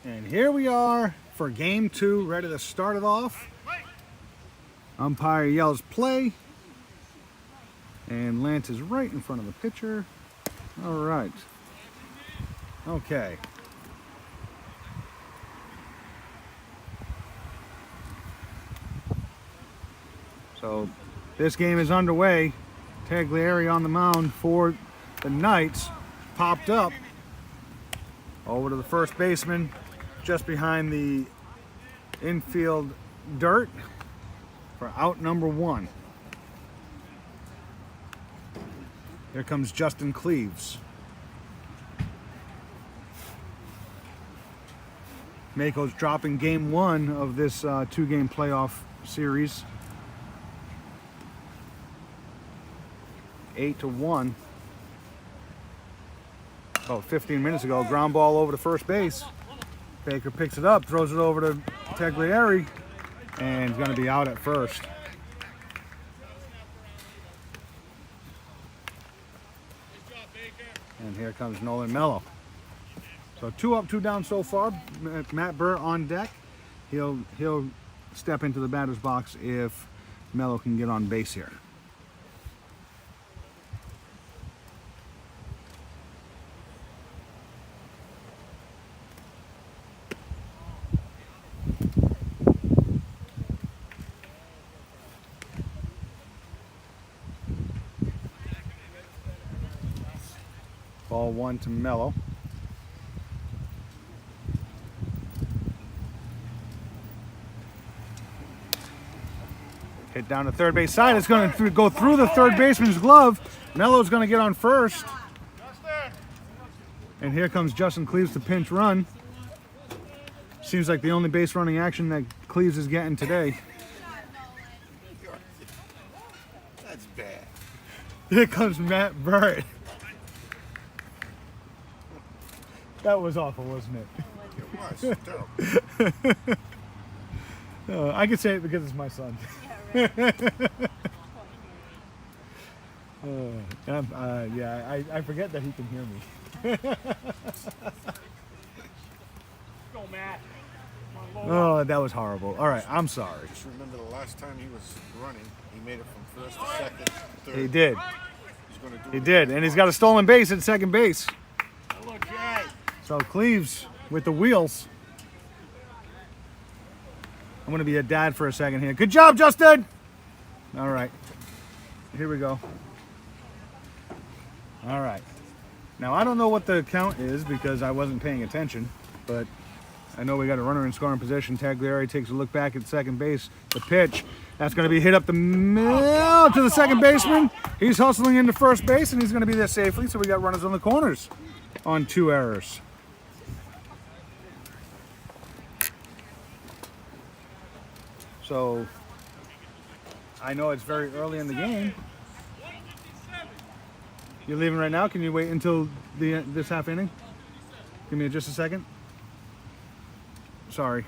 And here we are for game 2, ready to start it off. Umpire yells play. And Lance is right in front of the pitcher. All right. Okay. So this game is underway. Tagliari on the mound for the Knights. Popped up over to the first baseman, just behind the infield dirt for out number 1. Here comes Justin Cleaves. Mako's dropping game 1 of this 2-game playoff series. 8-1. About 15 minutes ago, ground ball over to first base. Baker picks it up, throws it over to Tagliari, and he's going to be out at first. And here comes Nolan Mello. So 2 up, 2 down so far. Matt Burr on deck. He'll step into the batter's box if Mello can get on base here. Ball 1 to Mello. Hit down to third base side. It's going to go through the third baseman's glove. Mello's going to get on first. And here comes Justin Cleaves to pinch run. Seems like the only base running action that Cleaves is getting today. That's bad. Here comes Matt Burr. That was awful, wasn't it? It was terrible. I can say it because it's my son. Yeah, I forget that he can hear me. Go, Matt. Oh, that was horrible. All right, I'm sorry. Just remember the last time he was running, he made it from first to second to third. He did. He's going to do He it did, again. and he's got a stolen base at second base. Hello, Jay. So Cleaves with the wheels. I'm going to be a dad for a second here. Good job, Justin! All right. Here we go. All right. Now, I don't know what the count is because I wasn't paying attention, but I know we got a runner in scoring position. Tagliari takes a look back at second base. The pitch. That's going to be hit up the middle to the second baseman. He's hustling into first base, and he's going to be there safely, so we got runners on the corners on 2 errors. So I know it's very early in the game. You're leaving right now? Can you wait until this half inning? Give me just a second. Sorry.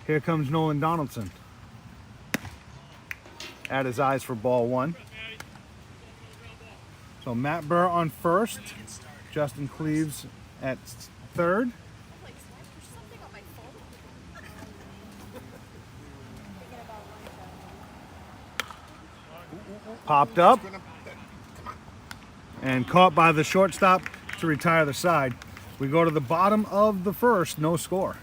Here comes Nolan Donaldson. At his eyes for ball 1. So Matt Burr on first. Justin Cleaves at third. Popped up and caught by the shortstop to retire the side. We go to the bottom of the first, no score.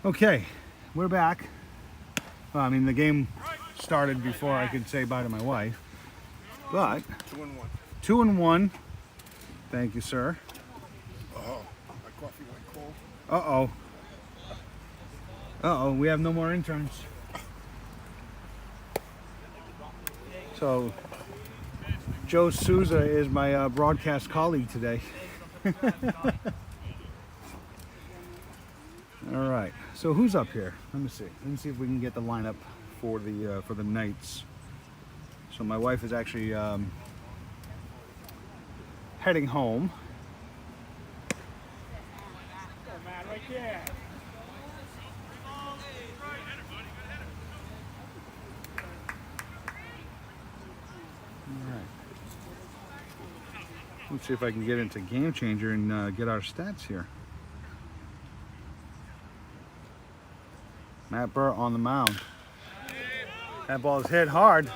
Okay, we're back. Well, I mean, the game started before I could say bye to my wife, but 2-1. 2-1. Thank you, sir. Oh, my coffee went cold. Uh-oh. Uh-oh, we have no more interns. So, Joe Souza is my broadcast colleague today. All right, so who's up here? Let me see. Let me see if we can get the lineup for the Knights. So my wife is actually heading home. Go, Matt, right there. All right. Let's see if I can get into Game Changer and get our stats here. Matt Burr on the mound. That ball is hit hard.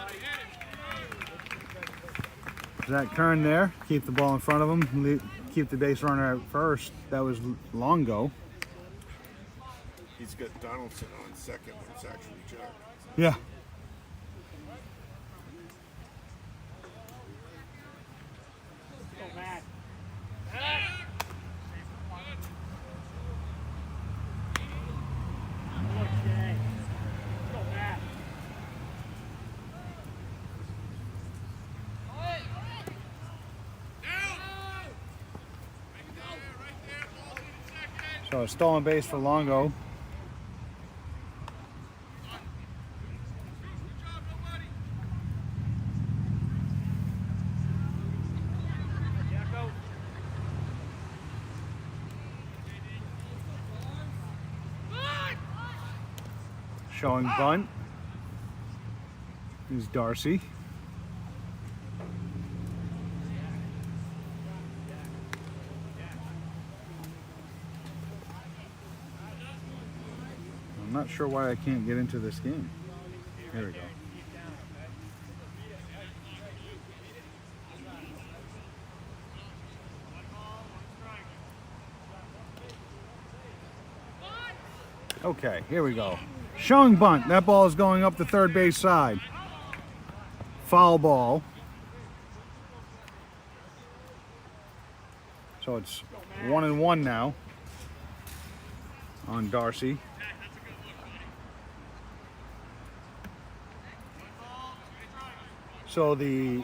Zach Kern there. Keep the ball in front of him. Keep the base runner at first. That was Longo. He's got Donaldson on second when it's actually Jack. Yeah. Go, Matt. Look, Jay. Go, Matt. So a stolen base for Longo. Showing bunt is Darcy. I'm not sure why I can't get into this game. Here we go. Okay, here we go. Showing bunt. That ball is going up the third base side. Foul ball. So it's 1-1 now on Darcy. So the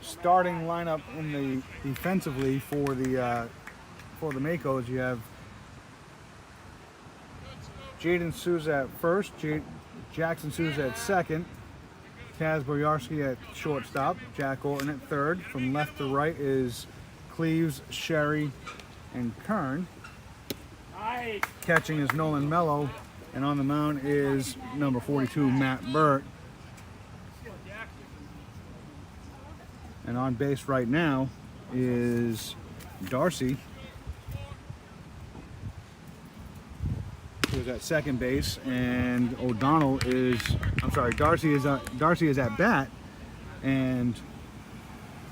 starting lineup in the defensively for the Makos, you have Jaden Souza at first, Jackson Souza at second, Kaz Boyarski at shortstop, Jack Orton at third. From left to right is Cleaves, Sherry, and Kern. Nice. Catching is Nolan Mello, and on the mound is number 42, Matt Burt. And on base right now is Darcy, who's at second base, and Darcy is at bat, and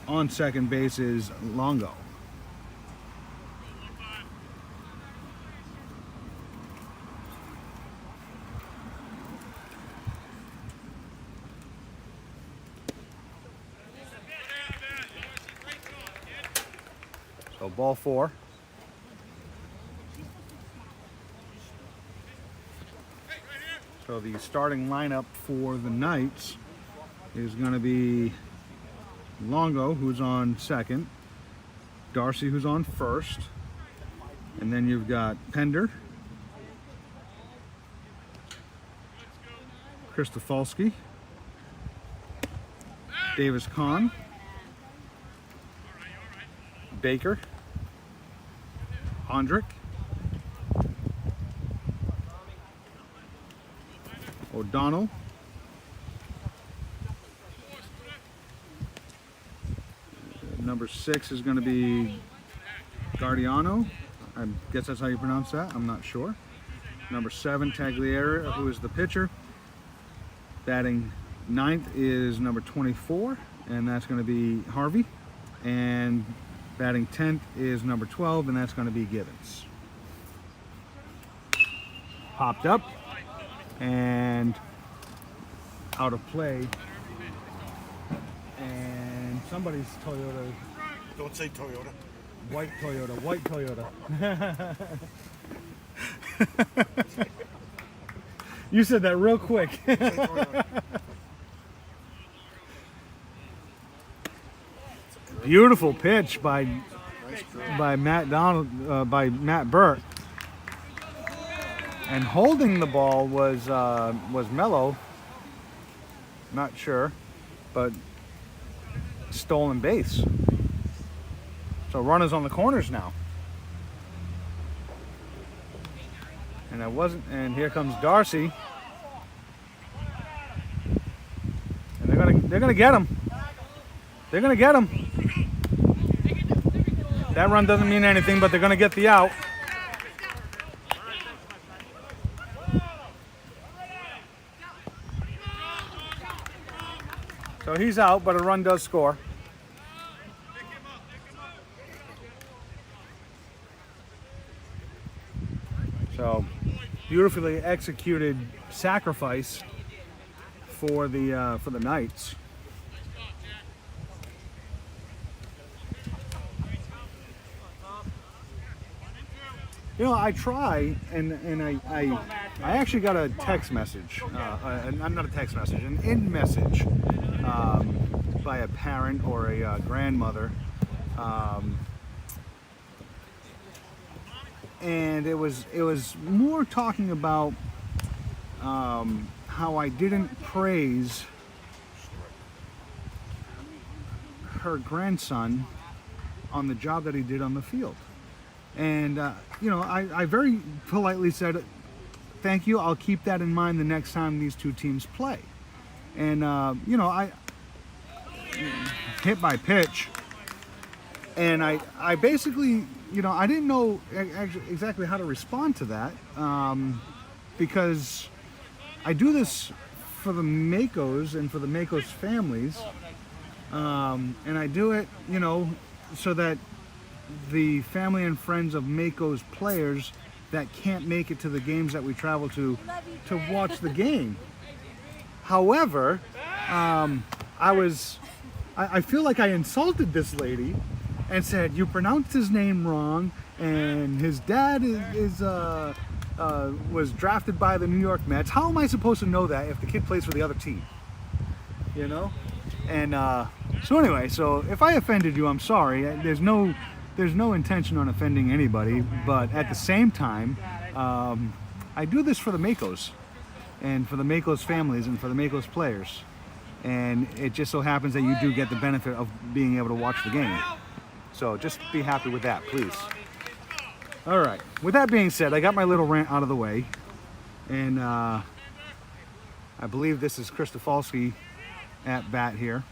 on second base is Longo. So ball four. So the starting lineup for the Knights is going to be Longo, who's on second, Darcy, who's on first, and then you've got Pender, Kristofalski, Davis Kahn, Baker, Ondrick, O'Donnell, number 6 is going to be Guardiano. I guess that's how you pronounce that. I'm not sure. Number 7, Tagliere, who is the pitcher. Batting 9th is number 24, and that's going to be Harvey. And batting 10th is number 12, and that's going to be Gibbons. popped up and out of play. And somebody's Toyota, Don't say Toyota. white Toyota. You said that real quick. Say Toyota. Beautiful pitch by Nice curve. Matt Burt. And holding the ball was Mello. Not sure, but stolen base. So runners on the corners now. And I wasn't. And here comes Darcy. And they're gonna get him. They're gonna get him. That run doesn't mean anything, but they're gonna get the out. So he's out, but a run does score. So beautifully executed sacrifice for the Knights. You know, I try, and I actually got a text message, not a text message, an in message by a parent or a grandmother, and it was more talking about how I didn't praise her grandson on the job that he did on the field. And, you know, I very politely said, thank you, I'll keep that in mind the next time these two teams play. And, you know, I hit my pitch, and I basically, you know, I didn't know exactly how to respond to that, because I do this for the Makos and for the Makos families, and I do it, you know, so that the family and friends of Mako's players that can't make it to the games that we travel to watch the game. However, I feel like I insulted this lady and said, you pronounced his name wrong, and his dad was drafted by the New York Mets. How am I supposed to know that if the kid plays for the other team? You know? And so anyway, so if I offended you, I'm sorry. There's no intention on offending anybody, but at the same time, I do this for the Makos and for the Makos families and for the Makos players. And it just so happens that you do get the benefit of being able to watch the game. So just be happy with that, please. All right. With that being said, I got my little rant out of the way. And I believe this is Kristofalski at bat here.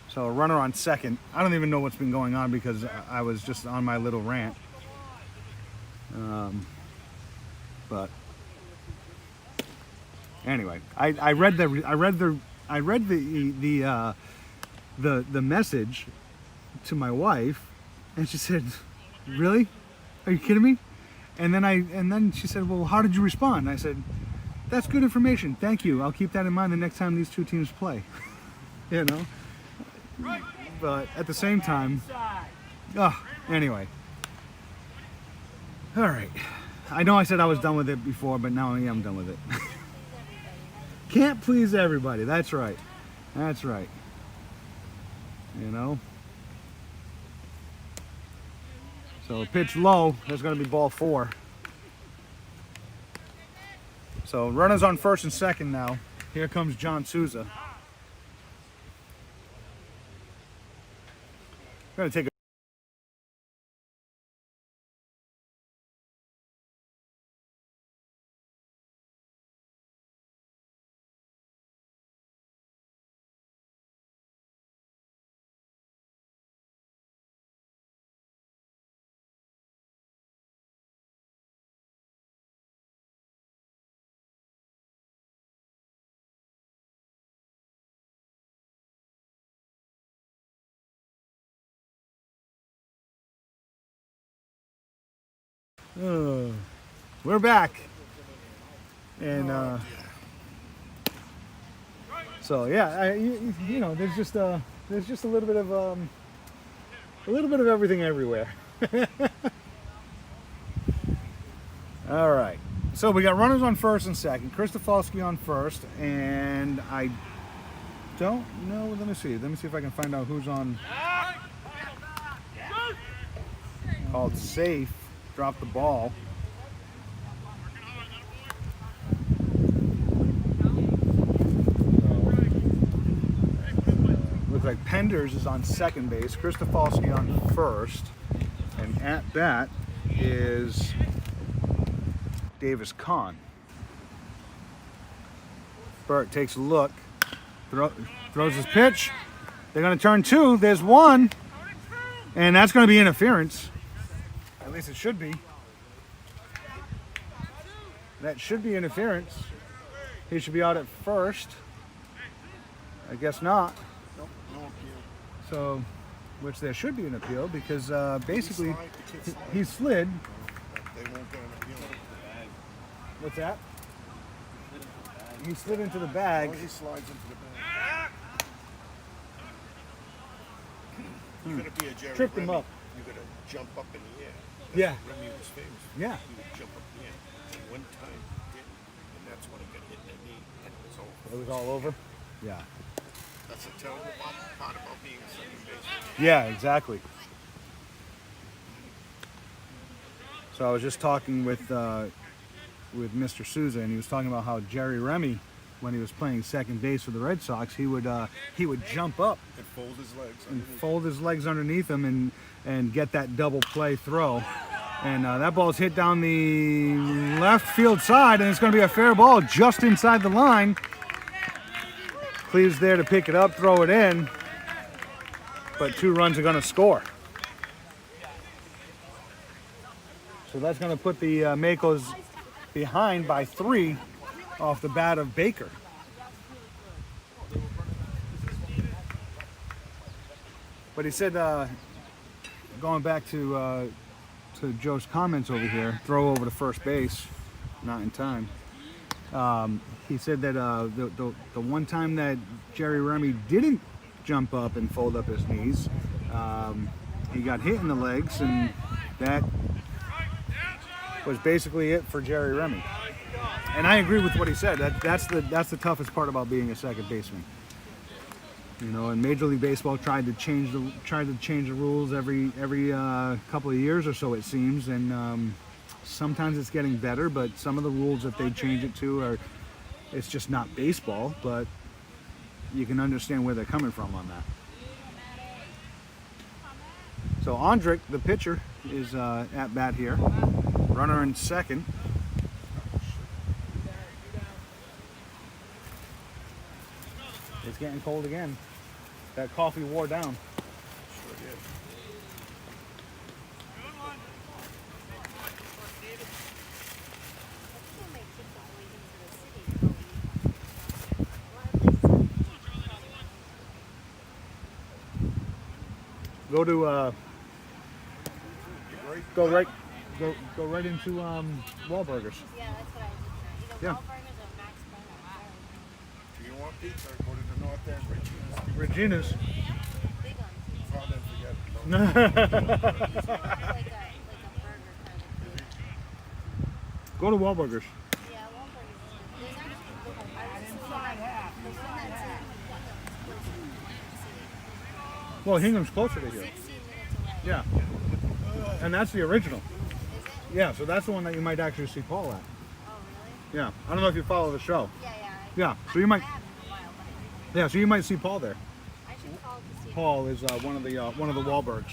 So a runner on second. I don't even know what's been going on because I was just on my little rant. But anyway, I read the message to my wife, and she said, "Really? Are you kidding me?" And then she said, "Well, how did you respond?" And I said, "That's good information. Thank you. I'll keep that in mind the next time these two teams play." You know. But at the same time, anyway. All right. I know I said I was done with it before, but now I am done with it. Can't please everybody. That's right. That's right. You know? So pitch low. There's going to be ball 4. So runners on first and second now. Here comes John Souza. We're going to take a we're back. And Oh, so yeah, you know, there's just a little bit of everything everywhere. All right. So we got runners on first and second. Kristofalski on first, and I don't know. Let me see. Let me see if I can find out who's on. Called safe. Dropped the ball. Looks like Penders is on second base. Kristofalski on first, and at bat is Davis Kahn. Burt takes a look, throws his pitch. They're going to turn two. There's one, and that's going to be interference. At least it should be. That should be interference. He should be out at first. I guess not. nope, no appeal. So, which there should be an appeal because basically The kid he slid. They won't get an appeal. What's that? He slid into the bag. Or he slides into the bag. You're gonna be a Jerry Tripped him Remy. up. You're gonna jump up in the air. Yeah. Remy was famous. Yeah. He would jump up in the air. And one time he did, and that's when he got hit in the knee, and it was over. It was all over. Yeah. That's a terrible part about being a second baseman. Yeah, exactly. So I was just talking with Mr. Souza, and he was talking about how Jerry Remy, when he was playing second base for the Red Sox, he would jump up And fold his legs. and underneath. fold his legs underneath him and get that double play throw. And that ball's hit down the left field side, and it's going to be a fair ball just inside the line. Cleaves there to pick it up, throw it in, but 2 runs are going to score. So that's going to put the Makos behind by 3 off the bat of Baker. But he said, going back to Joe's comments over here, throw over to first base, not in time. He said that the one time that Jerry Remy didn't jump up and fold up his knees, he got hit in the legs, and that was basically it for Jerry Remy. And I agree with what he said. That's the toughest part about being a second baseman. You know, and Major League Baseball tried to change the rules every couple of years or so, it seems, and sometimes it's getting better. But some of the rules that they change it to it's just not baseball. But you can understand where they're coming from on that. So Ondrick, the pitcher, is at bat here. Runner in second. It's getting cold again. That coffee wore down. Sure did. Go to You're great. go right into Wahlburgers. Yeah, that's what I did. Either Yeah. Wahlburgers or Max Burger. Do you want pizza? Go to the North End, Richie's. Regina's. Big on pizza. Call them, forget it. It's more like a burger kind of food. Go to Wahlburgers. Yeah, Wahlburgers. There's actually, I was the one that's Well, Hingham's closer to here. 16 minutes away. Yeah. And that's the original. Is it? Yeah, so that's the one that you might actually see Paul at. Oh, really? Yeah. I don't know if you follow the show. Yeah. Yeah. So you might I haven't in a while, but Yeah, so you might see Paul there. I should call to see if Paul is one of the Wahlbergs. he's the restaurant.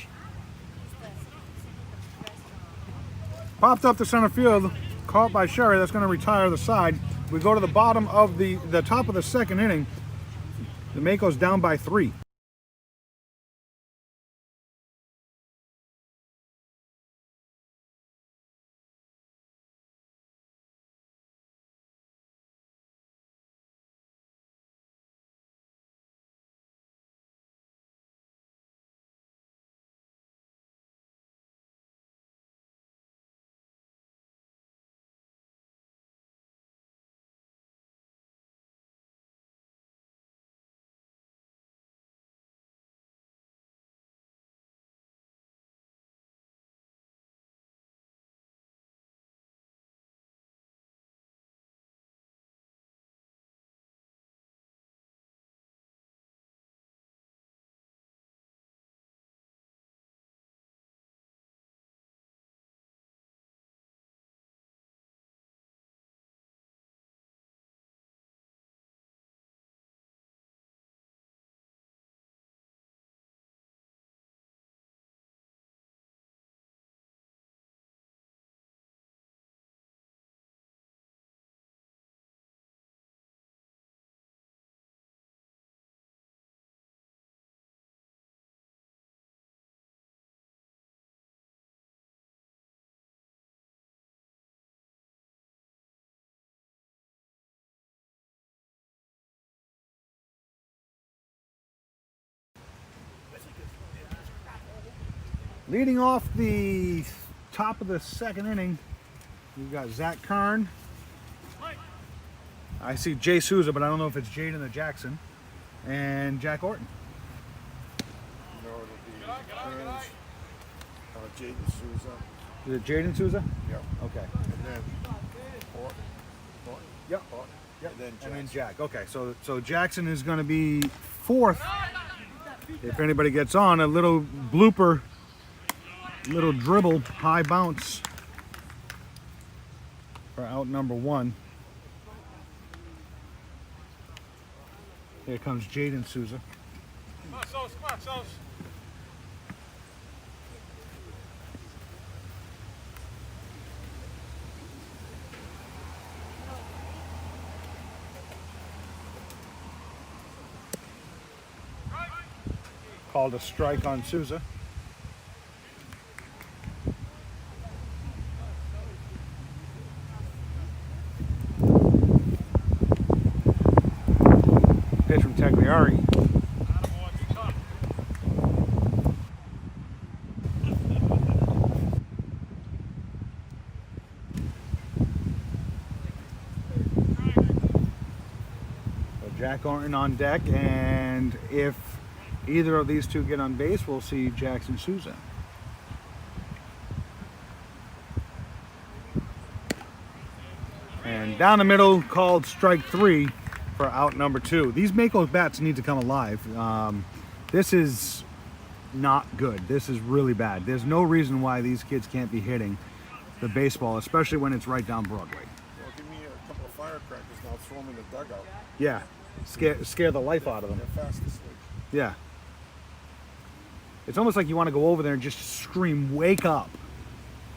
Popped up to center field, caught by Sherry. That's going to retire the side. We go to the bottom of the top of the second inning. The Mako's down by 3. Leading off the top of the second inning, we've got Zach Kern. I see Jay Souza, but I don't know if it's Jaden or Jackson. And Jack Orton. No, it'll be Burns, Jaden Souza. Is it Jaden Souza? Yep. Okay. And then Orton. Yep. Orton. Yep. And then Jackson. And then Jack. Okay, so Jackson is going to be fourth. If anybody gets on, a little blooper, little dribble, high bounce for out number one. Here comes Jaden Souza. Come on, Sos. Come on, Sos. Called a strike on Souza. Pitch from Tagliari. So Jack Orton on deck, and if either of these two get on base, we'll see Jackson Souza. And down the middle, called strike three for out number two. These Mako bats need to come alive. This is not good. This is really bad. There's no reason why these kids can't be hitting the baseball, especially when it's right down Broadway. Well, give me a couple of firecrackers and I'll throw them in the dugout. Yeah, scare the life out of them. They're fast asleep. Yeah. It's almost like you want to go over there and just scream, "Wake up!"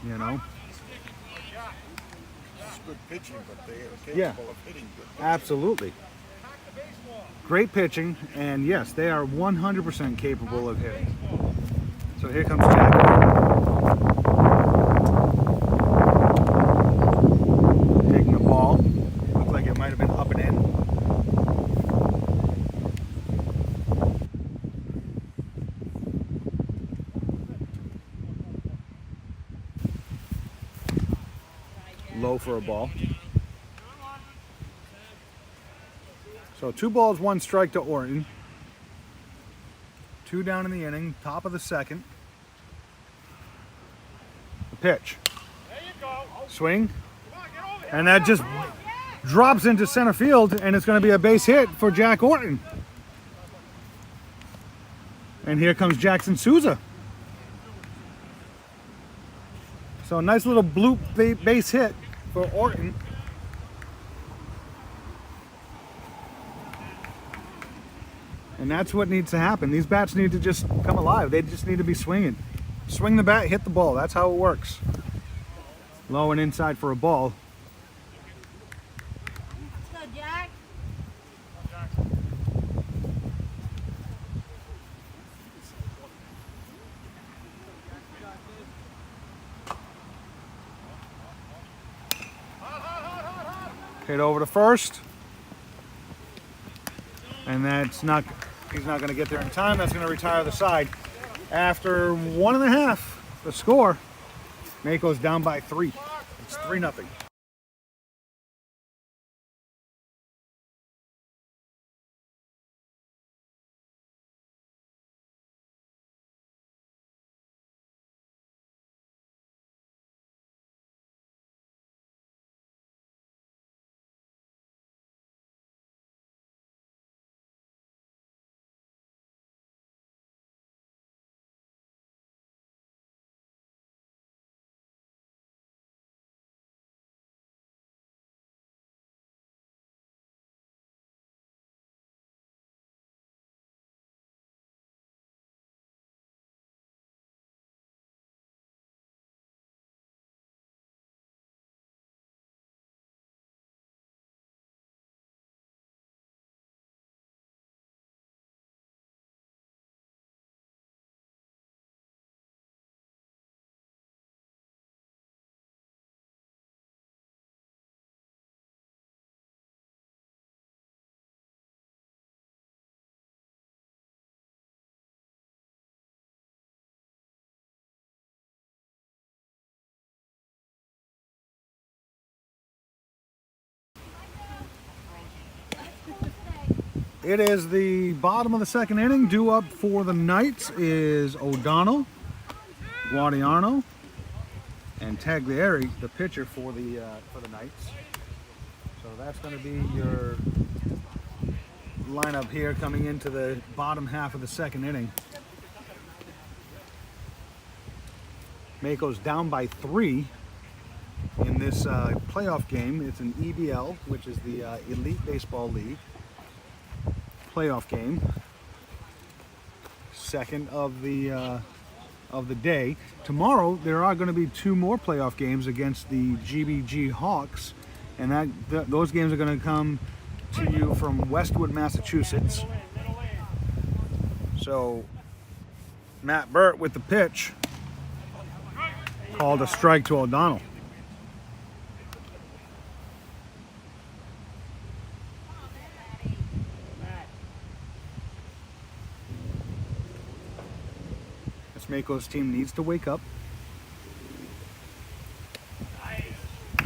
You know? It's good pitching, but they are capable Yeah. of hitting good pitching. Absolutely. Great pitching, and yes, they are 100% capable of hitting. So here comes Jack. Taking the ball. Looked like it might have been up and in. Low for a ball. So 2 balls, 1 strike to Orton. 2 down in the inning, top of the second. The pitch. There you go. Swing. Come on, get over here. And that just drops into center field, and it's going to be a base hit for Jack Orton. And here comes Jackson Souza. So a nice little bloop base hit for Orton. And that's what needs to happen. These bats need to just come alive. They just need to be swinging. Swing the bat, hit the ball. That's how it works. Low and inside for a ball. Let's go, Jack. Hit over to first. And that's not, he's not going to get there in time. That's going to retire the side. After 1.5, the score, Mako's down by 3. It's 3-0. It is the bottom of the second inning. Due up for the Knights is O'Donnell, Guadiano, and Taglieri, the pitcher for the Knights. So that's going to be your lineup here coming into the bottom half of the second inning. Mako's down by 3 in this playoff game. It's an EBL, which is the Elite Baseball League playoff game. Second of the day. Tomorrow there are going to be 2 more playoff games against the GBG Hawks, and those games are going to come to you from Westwood, Massachusetts. So Matt Burt with the pitch called a strike to O'Donnell. Mako's team needs to wake up.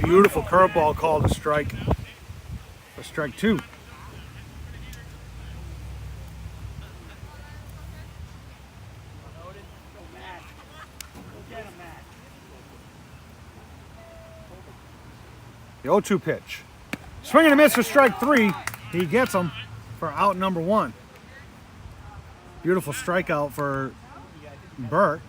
Beautiful curveball called a strike. For strike 2. The 0-2 pitch. Swing and a miss for strike 3. He gets him for out number 1. Beautiful strikeout for Burt.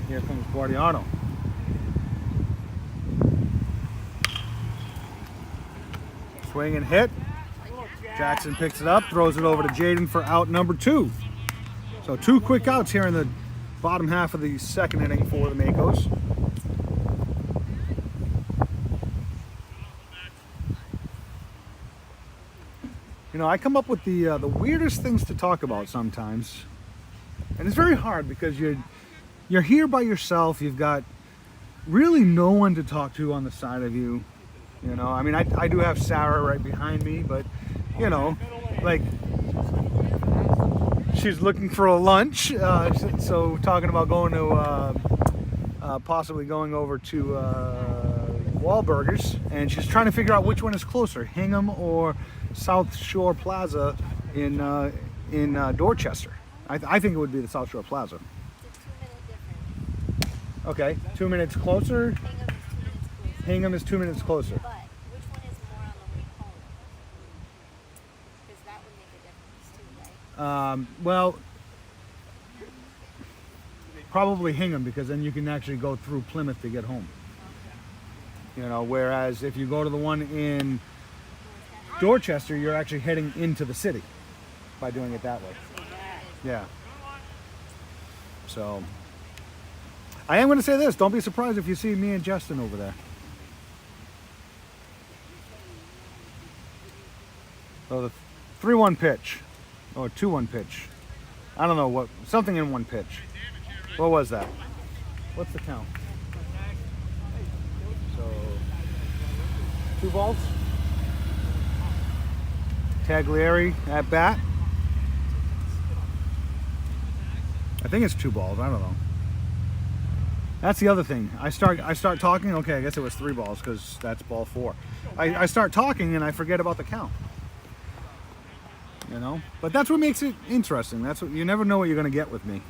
Here comes Guadiano. Swing and hit. Jackson picks it up, throws it over to Jaden for out number 2. So 2 quick outs here in the bottom half of the second inning for the Makos. You know, I come up with the weirdest things to talk about sometimes, and it's very hard because you're here by yourself. You've got really no one to talk to on the side of you. You know, I mean, I do have Sarah right behind me, but you know, like, she's looking for a lunch, so talking about going to possibly going over to Wahlburgers, and she's trying to figure out which one is closer, Hingham or South Shore Plaza in Dorchester. I think it would be the South Shore Plaza. It's a 2-minute difference. Okay, 2 minutes closer. Hingham is 2 minutes closer. Hingham is 2 minutes closer. But which one is more on the way home? Because that would make a difference too, right? Well, probably Hingham, because then you can actually go through Plymouth to get home. You know, whereas if you go to the one in Dorchester, you're actually heading into the city by doing it that way. Yeah. So, I am going to say this. Don't be surprised if you see me and Justin over there. So the 3-1 pitch, or 2-1 pitch. I don't know what, something in one pitch. What was that? What's the count? So, 2 balls. Taglieri at bat. I think it's 2 balls. I don't know. That's the other thing. I start talking. Okay, I guess it was 3 balls because that's ball 4. I start talking and I forget about the count. You know, but that's what makes it interesting. That's what, you never know what you're going to get with me.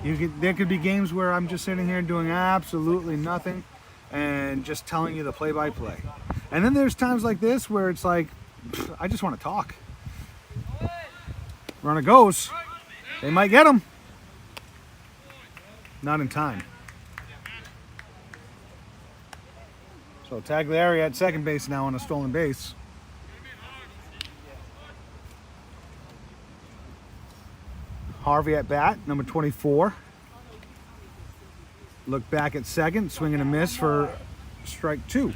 There could be games where I'm just sitting here doing absolutely nothing and just telling you the play-by-play. And then there's times like this where it's like, I just want to talk. Runner goes. They might get him. Not in time. So Taglieri at second base now on a stolen base. Harvey at bat, number 24. Look back at second, swing and a miss for strike 2.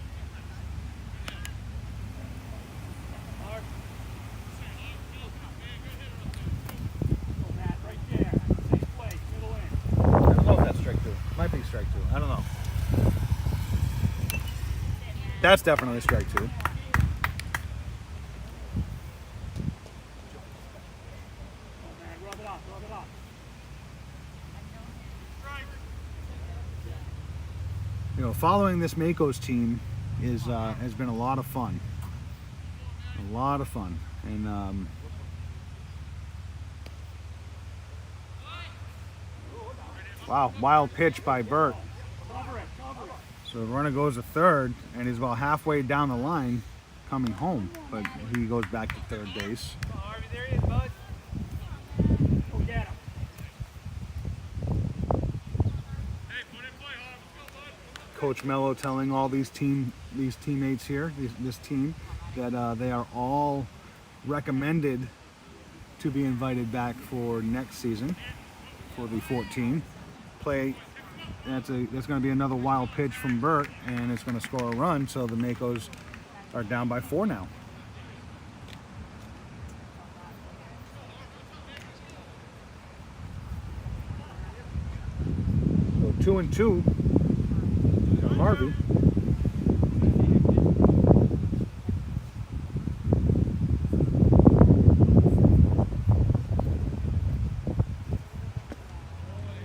I don't know if that's strike 2. Might be strike 2. I don't know. That's definitely strike 2. So following this Mako's team is has been a lot of fun. A lot of fun. And wow, wild pitch by Burt. So the runner goes to third, and he's about halfway down the line coming home, but he goes back to third base. Harvey, there he is, bud. Go get him. Hey, put in play, Harvey. Let's go, bud. Coach Mello telling all these teammates here, this team, that they are all recommended to be invited back for next season, for the 14 play. That's going to be another wild pitch from Burt, and it's going to score a run. So the Makos are down by 4 now. So 2-2 to Harvey.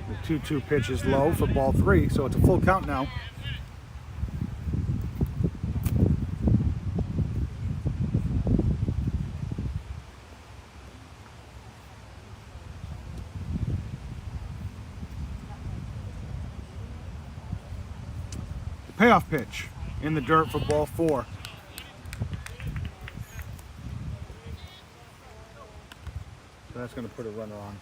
The 2-2 pitch is low for ball 3, so it's a full count now. Payoff pitch in the dirt for ball 4. So that's going to put a runner on.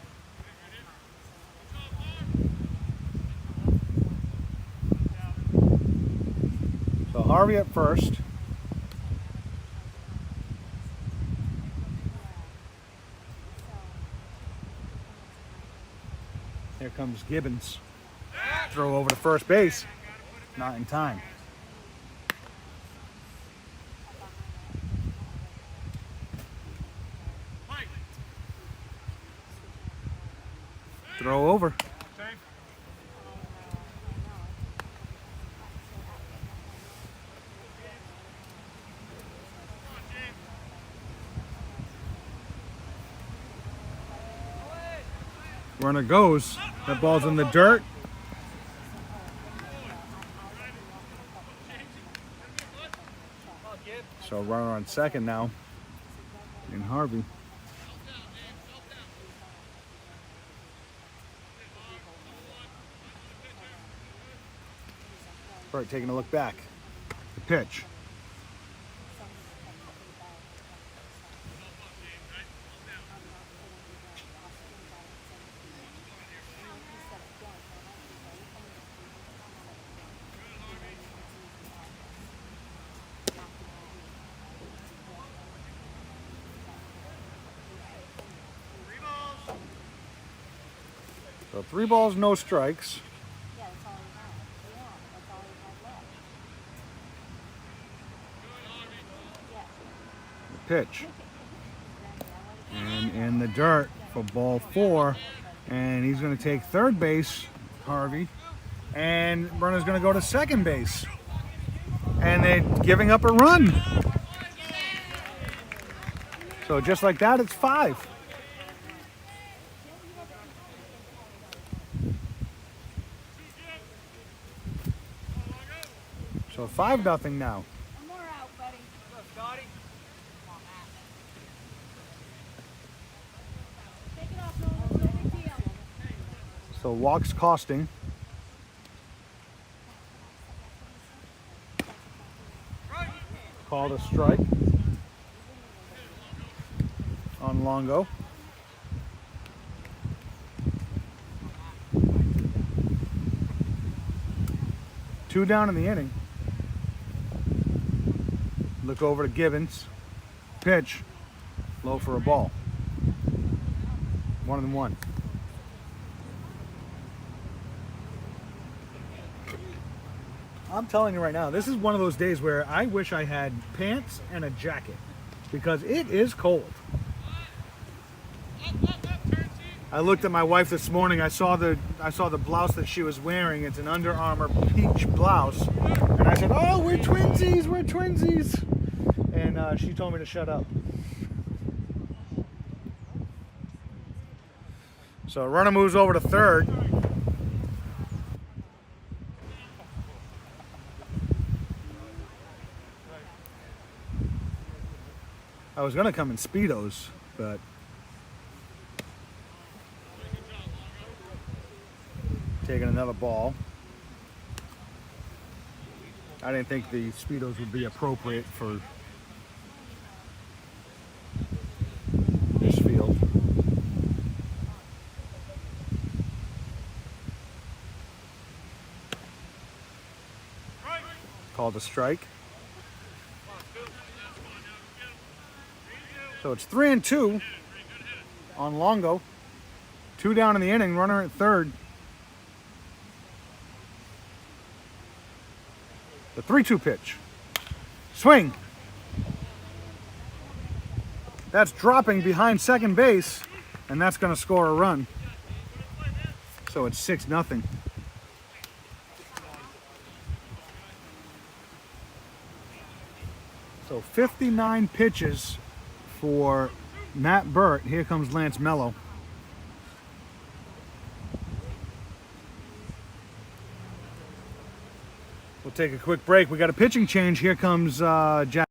So Harvey at first. Here comes Gibbons. Throw over to first base. Not in time. Throw over. Runner goes. That ball's in the dirt. So runner on second now in Harvey. Burt taking a look back. The pitch. So 3 balls, no strikes. Yeah, that's all he had. Yeah, that's all he had left. The pitch. And in the dirt for ball 4. And he's going to take third base, Harvey. And runner's going to go to second base. And they're giving up a run. So just like that, it's 5. So 5-0 now. One more out, buddy. Go, Scotty. Take it off, Nolan. No big deal. So walks costing. Called a strike on Longo. Two down in the inning. Look over to Gibbons. Pitch. Low for a ball. 1-1. I'm telling you right now, this is one of those days where I wish I had pants and a jacket because it is cold. I looked at my wife this morning. I saw the blouse that she was wearing. It's an Under Armour peach blouse, and I said, "Oh, we're twinsies, we're twinsies," and she told me to shut up. So runner moves over to third. was gonna come in Speedos, but taking another ball. I didn't think the Speedos would be appropriate for this field. Called a strike. So it's 3-2 on Longo. 2 down in the inning, runner at third. The 3-2 pitch. Swing. That's dropping behind second base, and that's going to score a run. So it's 6-0. So 59 pitches for Matt Burt. Here comes Lance Mello. We'll take a quick break. We got a pitching change. Here comes Jack.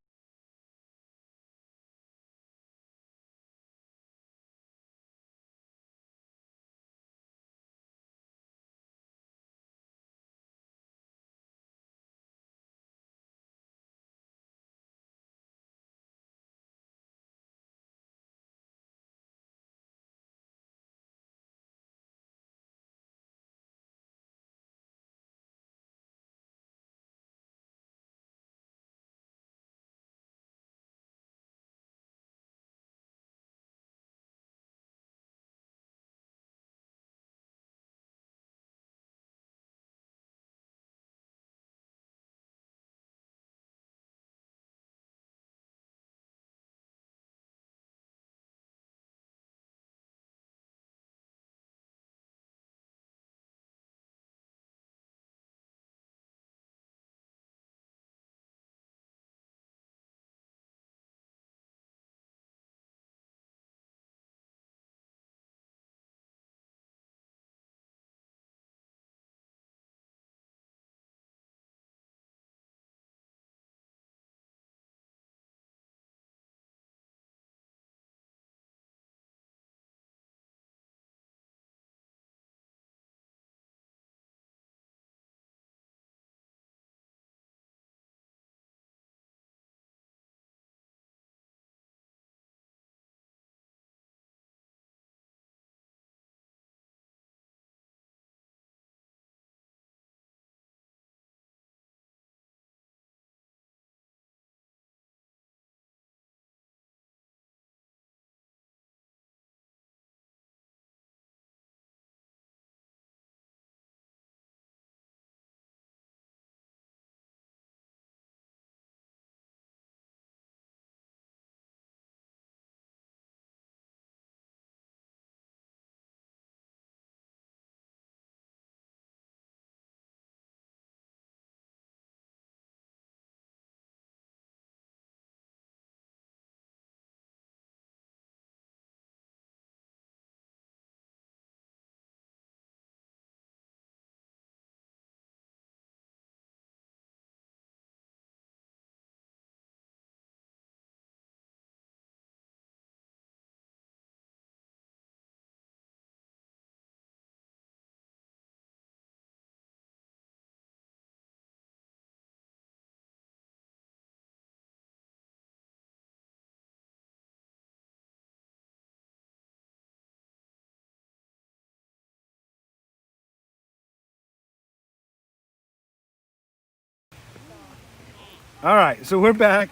All right, so we're back.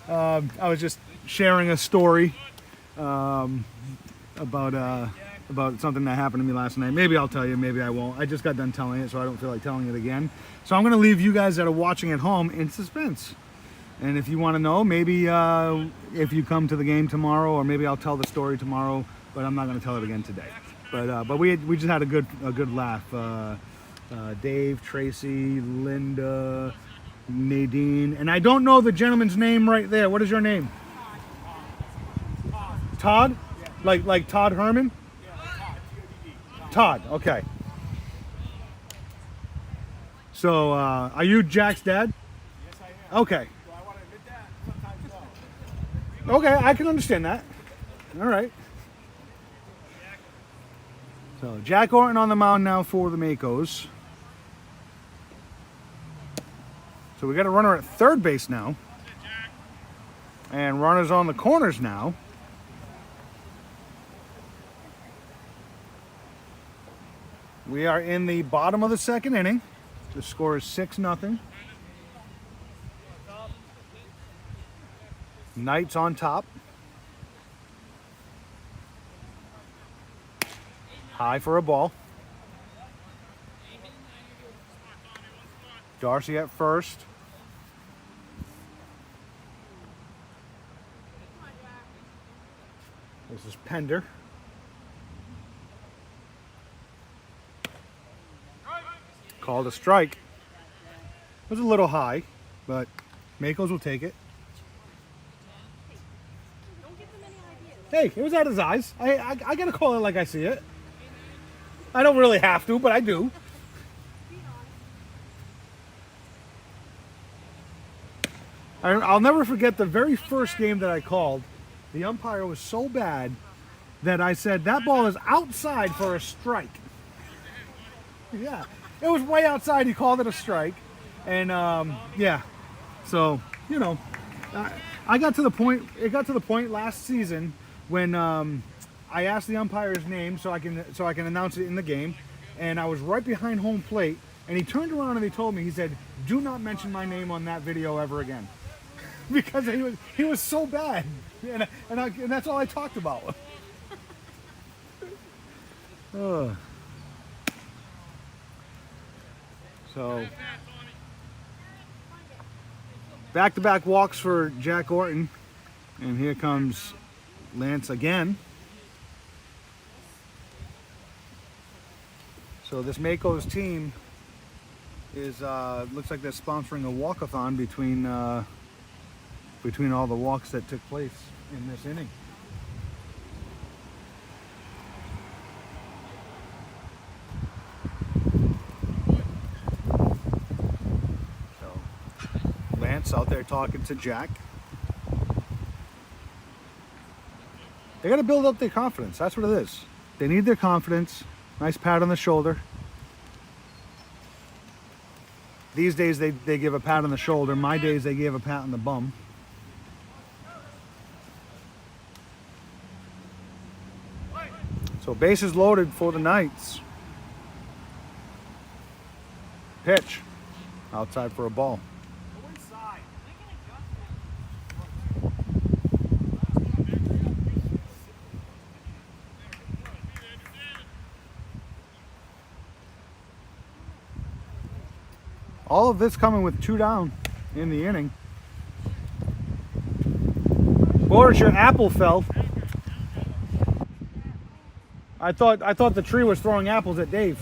I was just sharing a story about something that happened to me last night. Maybe I'll tell you, maybe I won't. I just got done telling it, so I don't feel like telling it again. So I'm going to leave you guys that are watching at home in suspense. And if you want to know, maybe if you come to the game tomorrow, or maybe I'll tell the story tomorrow, but I'm not going to tell it again today. But we just had a good laugh. Dave, Tracy, Linda, Nadine, and I don't know the gentleman's name right there. What is your name? Todd? Like Todd Herman? Todd, okay. So, are you Jack's dad? Yes, I am. Okay. Do I want to admit that? Sometimes Okay, I can understand that. All right. So Jack Orton on the mound now for the Makos. So we got a runner at third base now. And runners on the corners now. We are in the bottom of the second inning. The score is 6-0. Knights on top. High for a ball. Darcy at first. This is Pender. Called a strike. It was a little high, but Makos will take it. Hey, it was at his eyes. I gotta call it like I see it. I don't really have to, but I do. I'll never forget the very first game that I called. The umpire was so bad that I said, that ball is outside for a strike. Yeah, it was way outside. He called it a strike. And yeah, so, you know, I got to the point, it got to the point last season when I asked the umpire's name so I can announce it in the game, and I was right behind home plate, and he turned around and he told me, he said, do not mention my name on that video ever again. Because he was so bad, and that's all I talked about. So back-to-back walks for Jack Orton, and here comes Lance again. So this Makos team is looks like they're sponsoring a walkathon between all the walks that took place in this inning. So Lance out there talking to Jack. They got to build up their confidence. That's what it is. They need their confidence. Nice pat on the shoulder. These days they give a pat on the shoulder. My days they gave a pat on the bum. So bases loaded for the Knights. Pitch. Outside for a ball. All of this coming with 2 down in the inning. Boris, your apple fell. I thought the tree was throwing apples at Dave.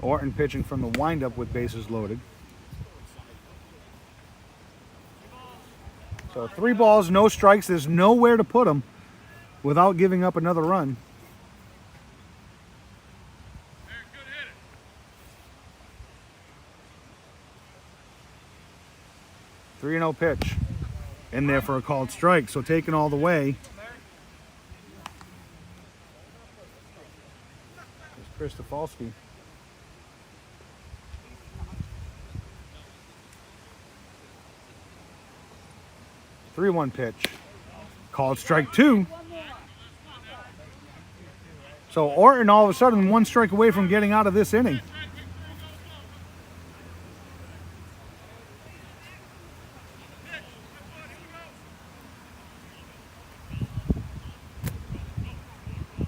Orton pitching from the windup with bases loaded. So 3 balls, no strikes. There's nowhere to put them without giving up another run. Three 3-0 pitch in there for a called strike. So taken all the way. There's Chris Stafalski. 3-1 pitch. Called strike 2. So Orton all of a sudden 1 strike away from getting out of this inning.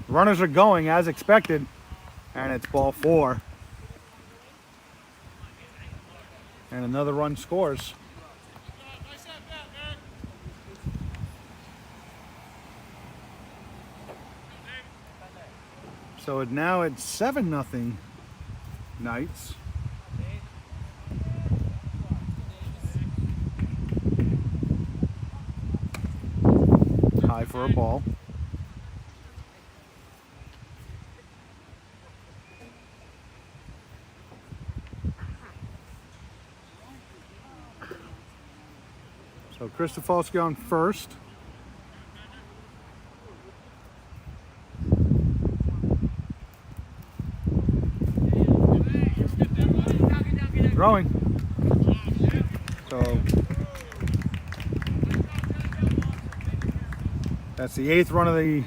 Runners are going as expected, and it's ball 4. And another run scores. So now it's 7-0 Knights. High for a ball. So Kristofalski on first. Throwing. So that's the 8th run of the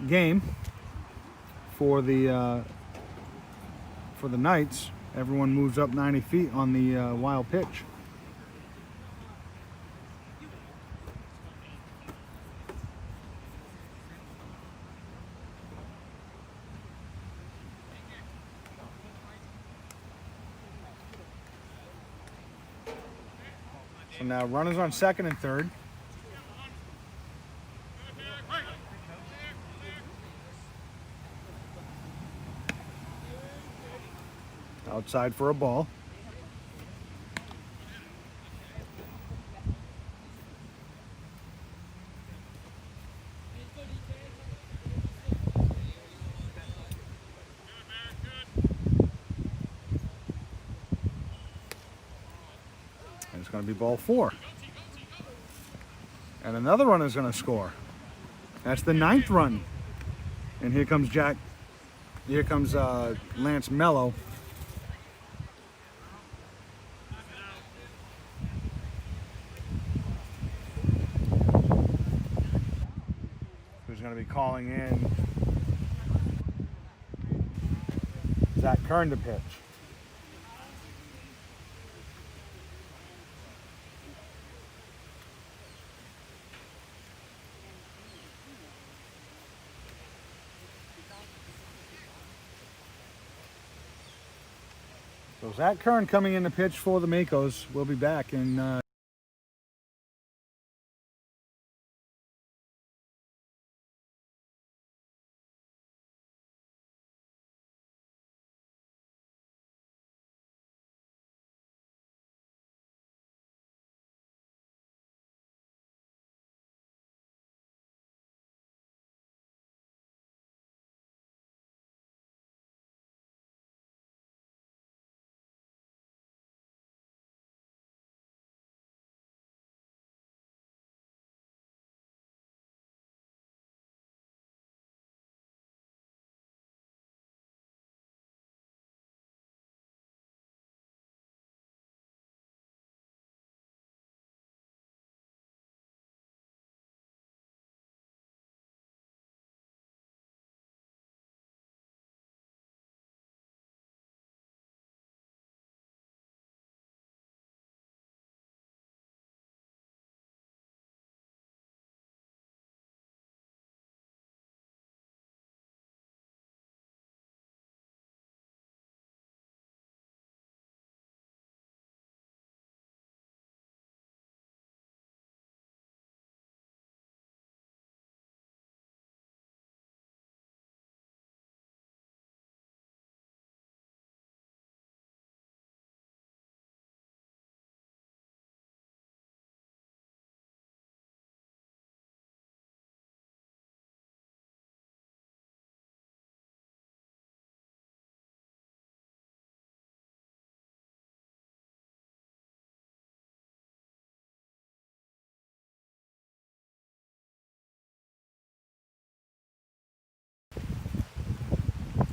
game for the Knights. Everyone moves up 90 feet on the wild pitch. So now runners on second and third. Outside for a ball. And it's going to be ball 4. And another runner is going to score. That's the 9th run. And here comes Lance Mello. Who's going to be calling in Zach Kern to pitch. So Zach Kern coming in to pitch for the Makos. We'll be back in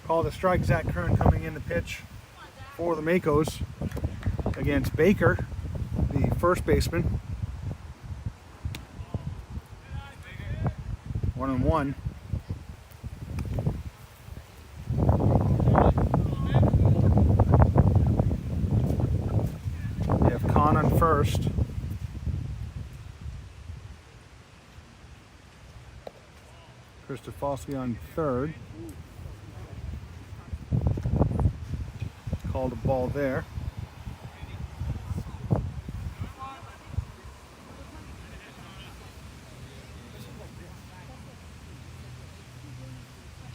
call the strike. Zach Kern coming in to pitch for the Makos against Baker, the first baseman. 1-1. We have Khan on first. Kristofalski on third. Called a ball there.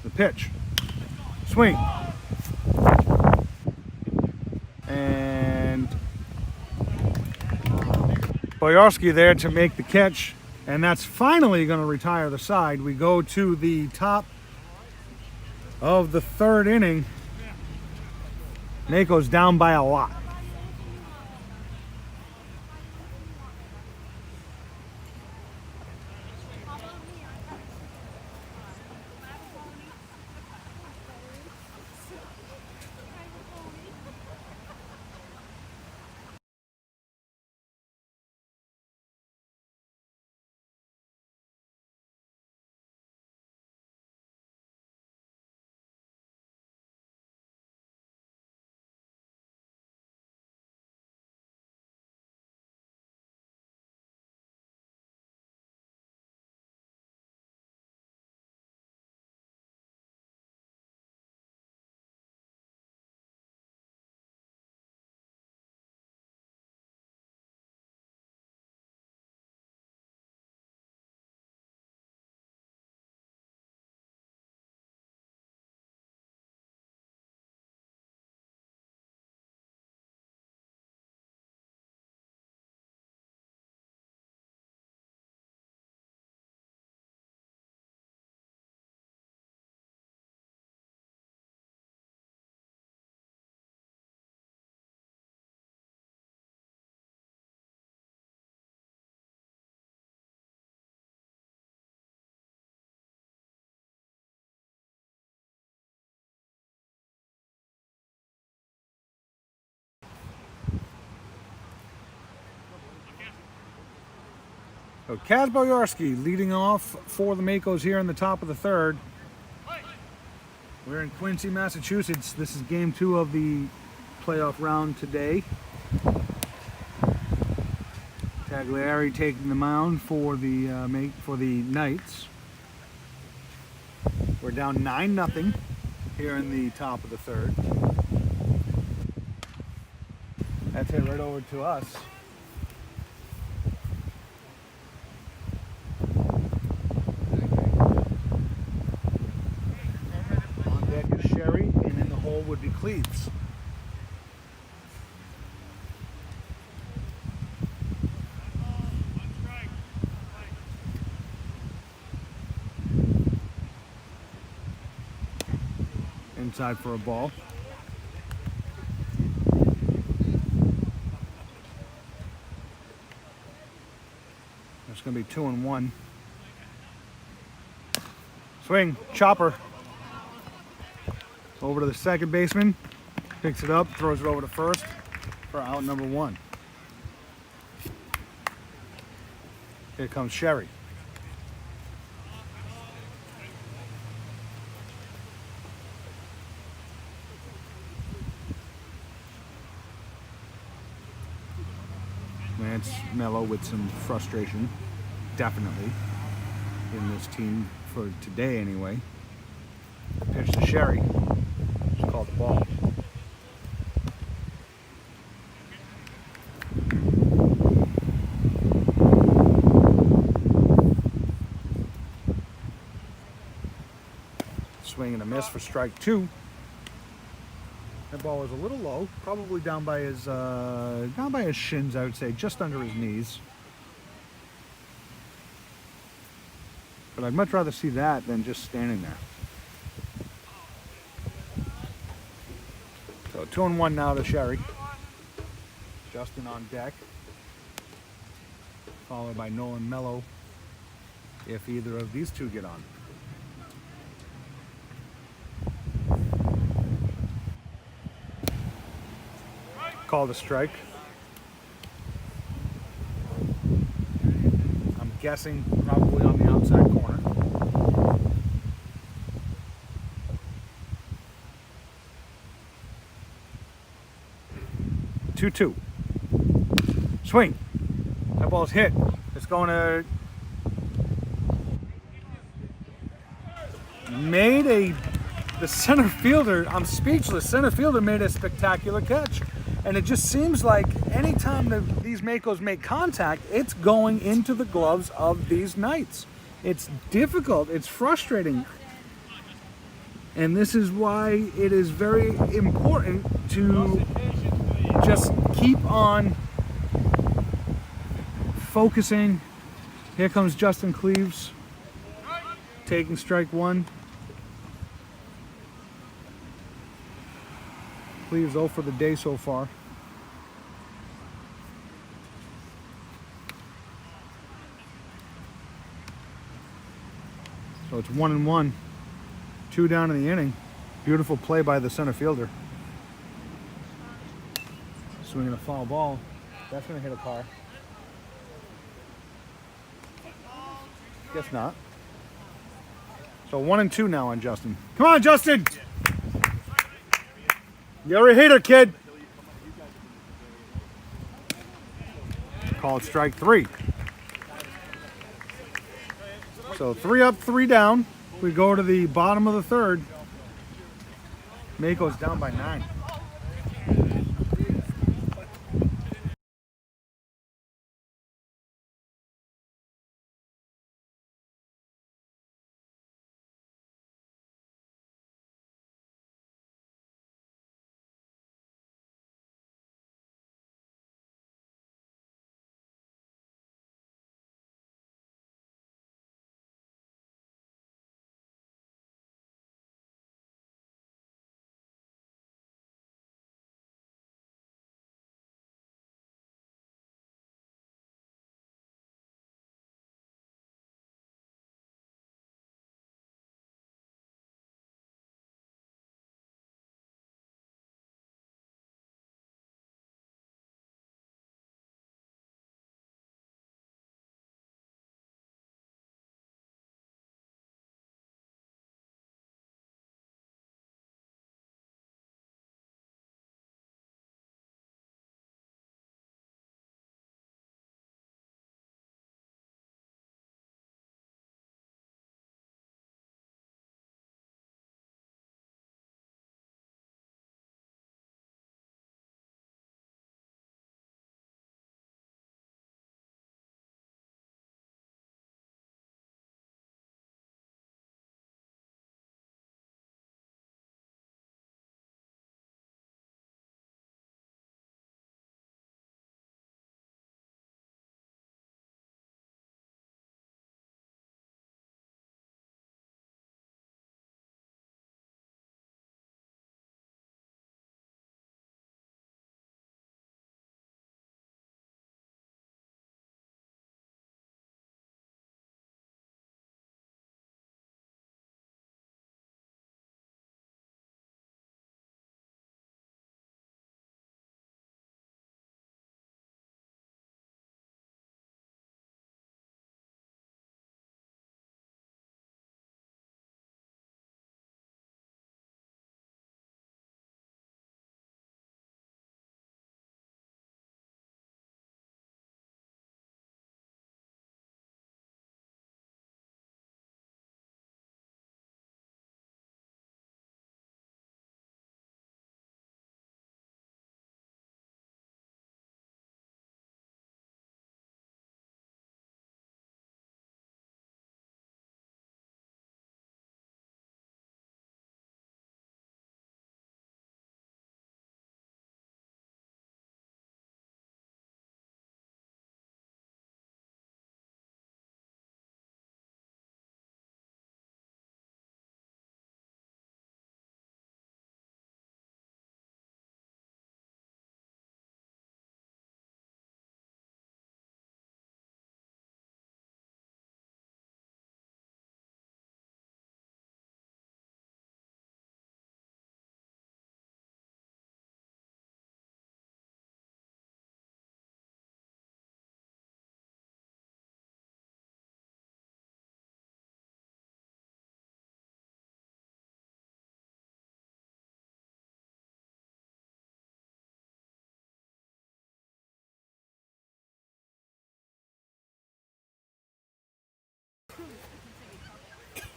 The pitch. Swing. And Boyarski there to make the catch. And that's finally going to retire the side. We go to the top of the 3rd inning. Mako's down by a lot. So Kaz Boyarsky leading off for the Makos here in the top of the third. We're in Quincy, Massachusetts. This is game 2 of the playoff round today. Tagliari taking the mound for the Knights. We're down 9-0 here in the top of the third. That's hit right over to us. On deck is Sherry, and in the hole would be Cleves. Inside for a ball. It's going to be 2-1. Swing, chopper. Over to the second baseman. Picks it up, throws it over to first for out number 1. Here comes Sherry. Lance Mello with some frustration, definitely, in this team for today anyway. Pitch to Sherry. Just called the ball. Swing and a miss for strike 2. That ball was a little low, probably down by his shins, I would say, just under his knees. But I'd much rather see that than just standing there. So 2-1 now to Sherry. Justin on deck, followed by Nolan Mello if either of these two get on. Called a strike. I'm guessing probably on the outside corner. Two. Swing. That ball's hit. It's going to... The center fielder, I'm speechless. Center fielder made a spectacular catch. And it just seems like anytime these Makos make contact, it's going into the gloves of these Knights. It's difficult. It's frustrating. And this is why it is very important to just keep on focusing. Here comes Justin Cleves taking strike 1. Cleves 0 for the day so far. So it's 1-1. 2 down in the inning. Beautiful play by the center fielder. Swinging a foul ball. That's going to hit a car. Guess not. So 1-2 now on Justin. Come on, Justin! You're a hitter, kid. Called strike 3. So 3 up, 3 down. We go to the bottom of the third. Mako's down by 9.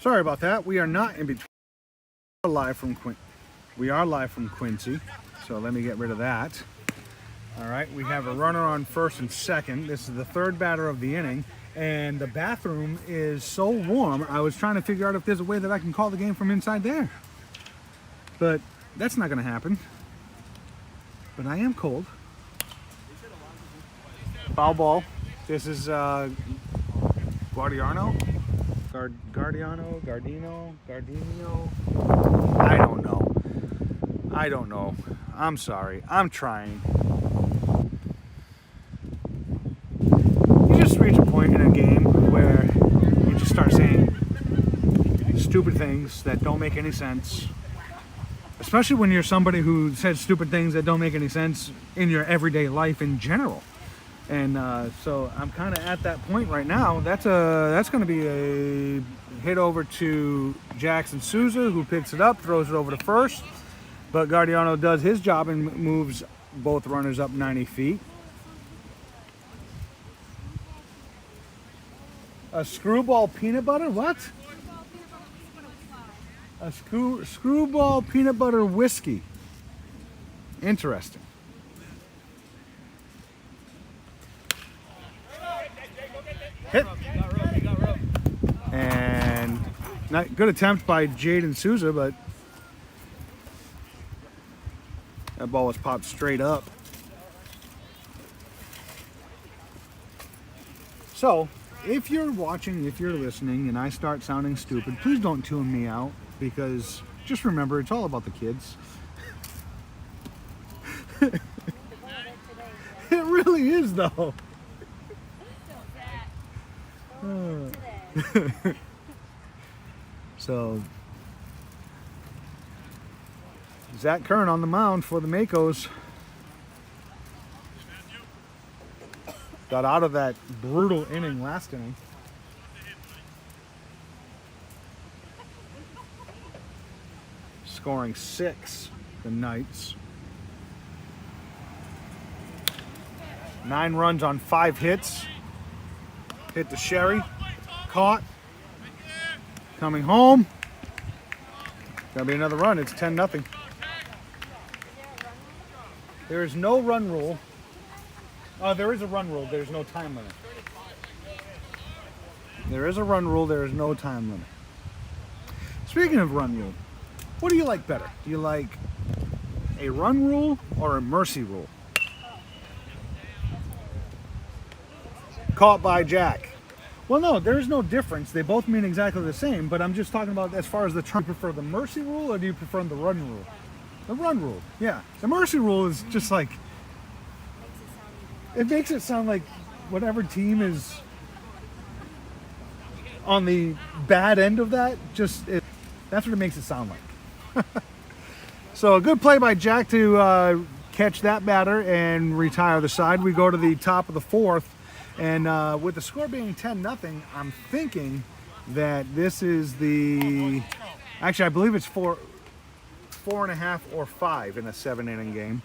Sorry about that. We are not in between. We are live from Quincy. So let me get rid of that. All right, we have a runner on first and second. This is the third batter of the inning, and the bathroom is so warm. I was trying to figure out if there's a way that I can call the game from inside there, but that's not going to happen. But I am cold. Foul ball. This is Guardiano. Gardino. I don't know. I'm sorry. I'm trying. You just reach a point in a game where you just start saying stupid things that don't make any sense. Especially when you're somebody who says stupid things that don't make any sense in your everyday life in general. And so I'm kind of at that point right now. That's going to be a hit over to Jackson Souza, who picks it up, throws it over to first. But Guardiano does his job and moves both runners up 90 feet. A screwball peanut butter? What? A screwball peanut butter whiskey. Interesting. Hit. And not good attempt by Jaden Souza, but that ball was popped straight up. So, if you're watching, if you're listening, and I start sounding stupid, please don't tune me out, because just remember, it's all about the kids. It really is, though. So, Zach Kern on the mound for the Makos. Got out of that brutal inning last inning. Scoring 6, the Knights. 9 runs on 5 hits. Hit to Sherry. Caught. Coming home. Gotta be another run. It's 10-0. There is no run rule. There is a run rule. There's no time limit. There is a run rule. There is no time limit. Speaking of run rule, what do you like better? Do you like a run rule or a mercy rule? Caught by Jack. Well, no, there is no difference. They both mean exactly the same, but I'm just talking about as far as the term. Do you prefer the mercy rule or do you prefer the run rule? The run rule, yeah. The mercy rule is just like, it makes it sound like whatever team is on the bad end of that, that's what it makes it sound like. So a good play by Jack to catch that batter and retire the side. We go to the top of the 4th. And with the score being 10-0, I'm thinking that this is actually I believe it's 4.5 or 5 in a 7-inning game.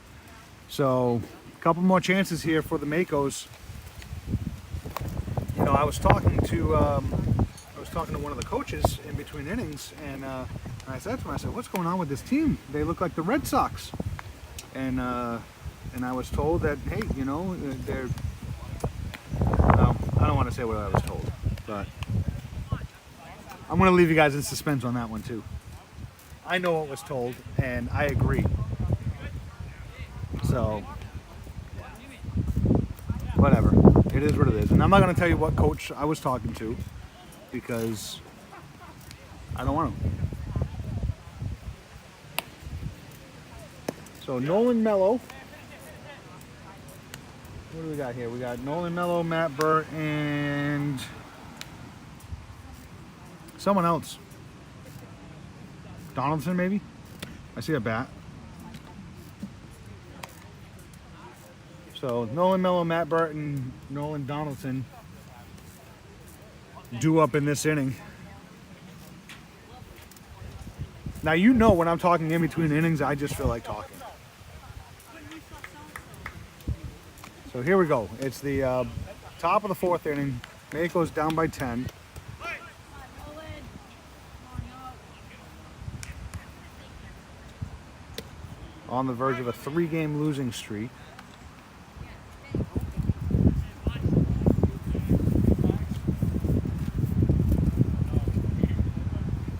So a couple more chances here for the Makos. You know, I was talking to one of the coaches in between innings, and I said to him, I said, "What's going on with this team? They look like the Red Sox." And I was told that, hey, you know, they're. I don't want to say what I was told, but I'm going to leave you guys in suspense on that one too. I know what was told, and I agree. So, whatever. It is what it is. And I'm not going to tell you what coach I was talking to, because I don't want to. So, Nolan Mello. What do we got here? We got Nolan Mello, Matt Burt, and someone else. Donaldson, maybe? I see a bat. So Nolan Mello, Matt Burt, and Nolan Donaldson due up in this inning. Now, you know when I'm talking in between innings, I just feel like talking. So here we go. It's the top of the 4th inning. Makos down by 10. on the verge of a 3-game losing streak.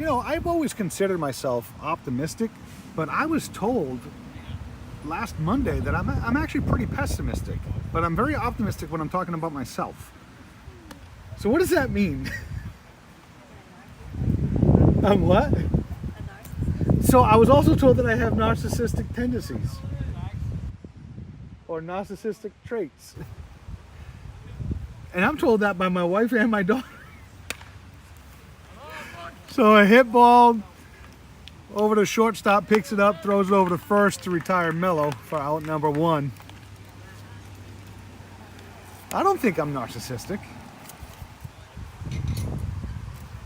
You know, I've always considered myself optimistic, but I was told last Monday that I'm actually pretty pessimistic, but I'm very optimistic when I'm talking about myself. So what does that mean? I'm what? So I was also told that I have narcissistic tendencies or narcissistic traits. And I'm told that by my wife and my daughter. So a hit ball over to shortstop, picks it up, throws it over to first to retire Mello for out number 1. I don't think I'm narcissistic.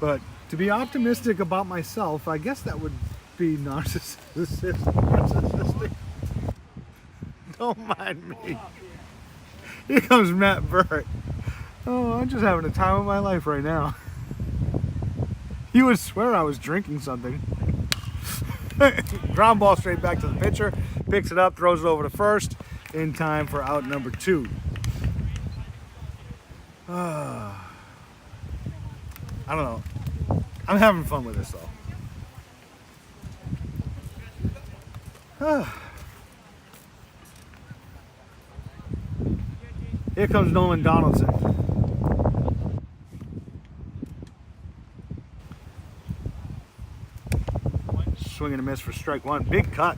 But to be optimistic about myself, I guess that would be narcissistic. Don't mind me. Here comes Matt Burt. Oh, I'm just having the time of my life right now. You would swear I was drinking something. Ground ball straight back to the pitcher. Picks it up, throws it over to first in time for out number 2. I don't know. I'm having fun with this though. Here comes Nolan Donaldson. Swing and a miss for strike 1. Big cut.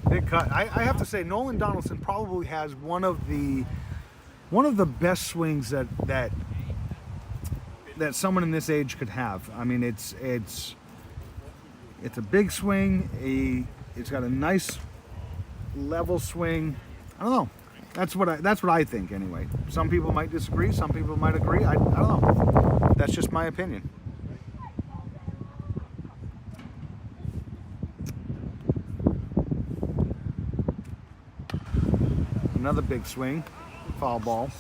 Big cut. I have to say, Nolan Donaldson probably has one of the best swings that someone in this age could have. I mean, it's a big swing. It's got a nice level swing. I don't know. That's what I think anyway. Some people might disagree. Some people might agree. I don't know. That's just my opinion. Another big swing, foul ball.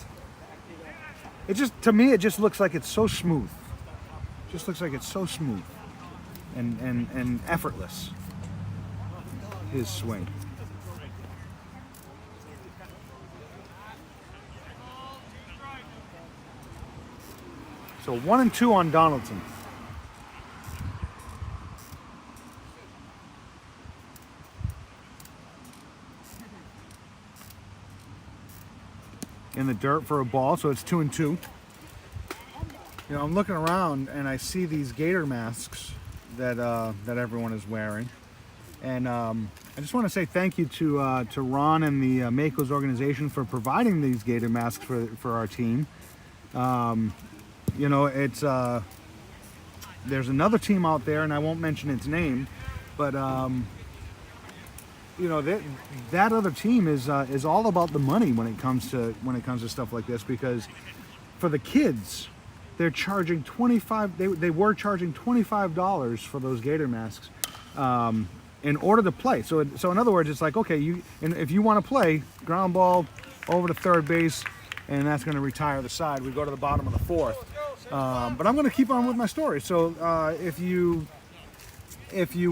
It just, to me, it just looks like it's so smooth. Just looks like it's so smooth and effortless. His swing. So 1-2 on Donaldson. In the dirt for a ball, so it's 2-2. You know, I'm looking around and I see these gator masks that everyone is wearing, and I just want to say thank you to Ron and the Makos organization for providing these gator masks for our team. You know, it's there's another team out there, and I won't mention its name, but you know, that other team is all about the money when it comes to stuff like this, because for the kids, they're charging they were charging $25 for those gator masks in order to play. So in other words, it's like, okay, if you want to play, ground ball over to third base, and that's going to retire the side. We go to the bottom of the 4th. But I'm going to keep on with my story. So if you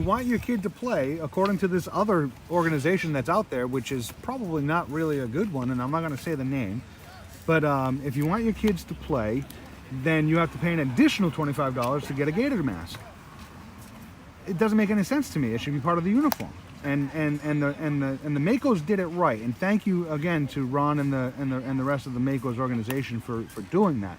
want your kid to play, according to this other organization that's out there, which is probably not really a good one, and I'm not going to say the name, but if you want your kids to play, then you have to pay an additional $25 to get a gator mask. It doesn't make any sense to me. It should be part of the uniform. And the Makos did it right. And thank you again to Ron and the rest of the Makos organization for doing that.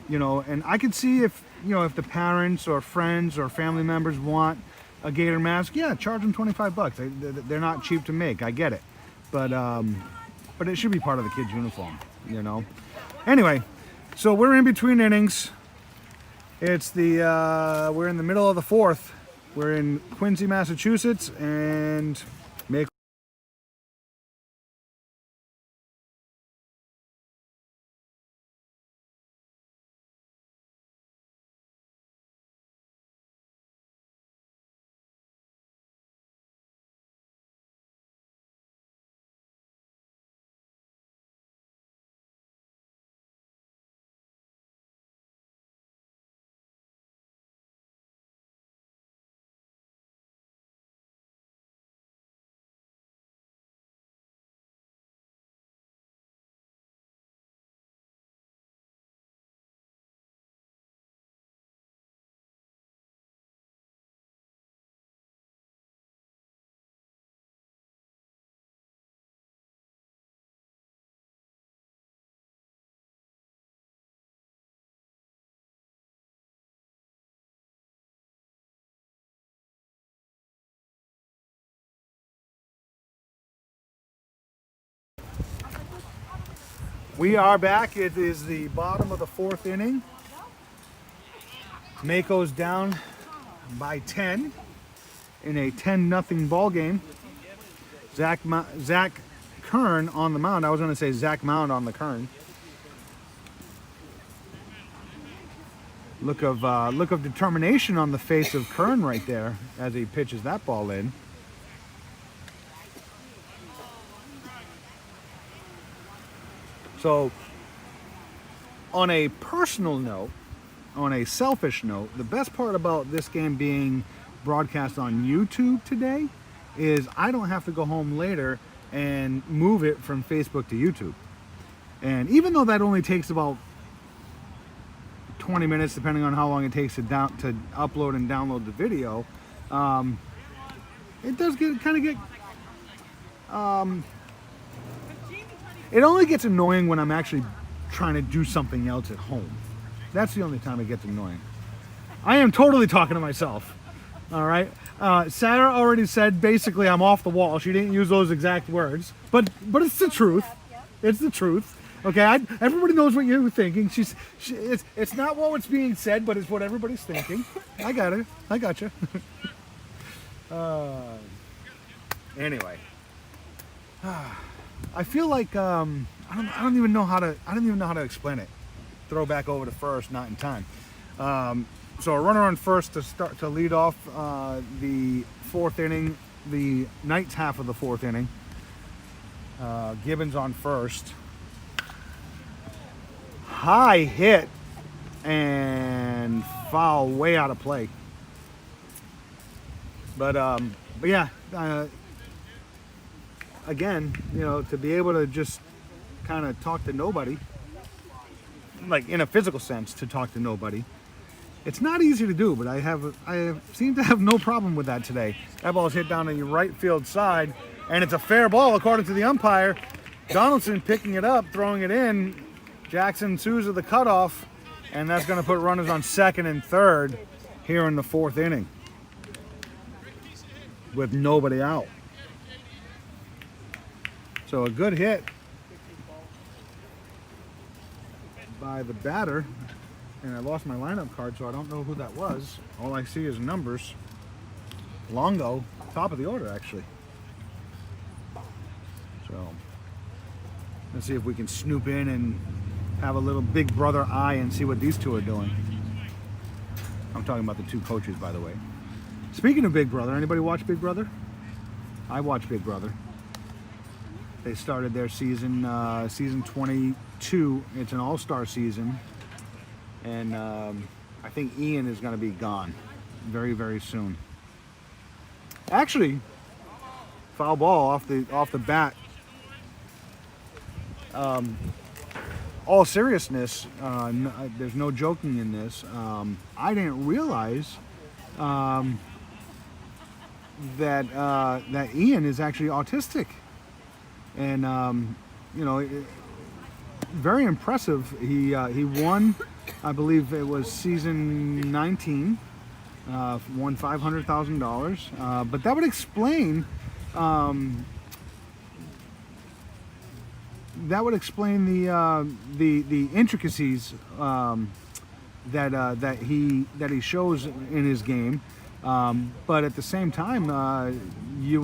You know, and I could see if the parents or friends or family members want a gator mask, yeah, charge them $25. They're not cheap to make. I get it, but it should be part of the kid's uniform. You know. Anyway, so we're in between innings. It's we're in the middle of the 4th. We're in Quincy, Massachusetts, and We are back. It is the bottom of the 4th inning. Mako's down by 10 in a 10-0 ball game. Zach Kern on the mound. I was going to say Zach Mound on the Kern. Look of determination on the face of Kern right there as he pitches that ball in. So, on a personal note, on a selfish note, the best part about this game being broadcast on YouTube today is I don't have to go home later and move it from Facebook to YouTube. And even though that only takes about 20 minutes, depending on how long it takes to upload and download the video, it does get it only gets annoying when I'm actually trying to do something else at home. That's the only time it gets annoying. I am totally talking to myself. All right. Sarah already said basically I'm off the wall. She didn't use those exact words, but it's the truth. It's the truth. Okay. Everybody knows what you're thinking. It's not what's being said, but it's what everybody's thinking. I got it. I got you. Anyway. I feel like I don't even know how to explain it. Throw back over to first, not in time. So a runner on first to lead off the 4th inning, the Knights half of the 4th inning. Gibbons on first. High hit and foul way out of play. But yeah. Again, to be able to just kind of talk to nobody, like in a physical sense, to talk to nobody, it's not easy to do, but I seem to have no problem with that today. That ball is hit down on your right field side, and it's a fair ball according to the umpire. Donaldson picking it up, throwing it in. Jackson Souza the cutoff, and that's going to put runners on second and third here in the 4th inning with nobody out. So a good hit by the batter, and I lost my lineup card, so I don't know who that was. All I see is numbers. Longo, top of the order, actually. So let's see if we can snoop in and have a little big brother eye and see what these two are doing. I'm talking about the two coaches, by the way. Speaking of Big Brother, anybody watch Big Brother? I watch Big Brother. They started their season 22. It's an all-star season, and I think Ian is going to be gone very, very soon. Actually, foul ball off the bat. All seriousness, there's no joking in this. I didn't realize that Ian is actually autistic. And very impressive. He won, I believe it was season 19, won $500,000. But that would explain the intricacies that he shows in his game. But at the same time, you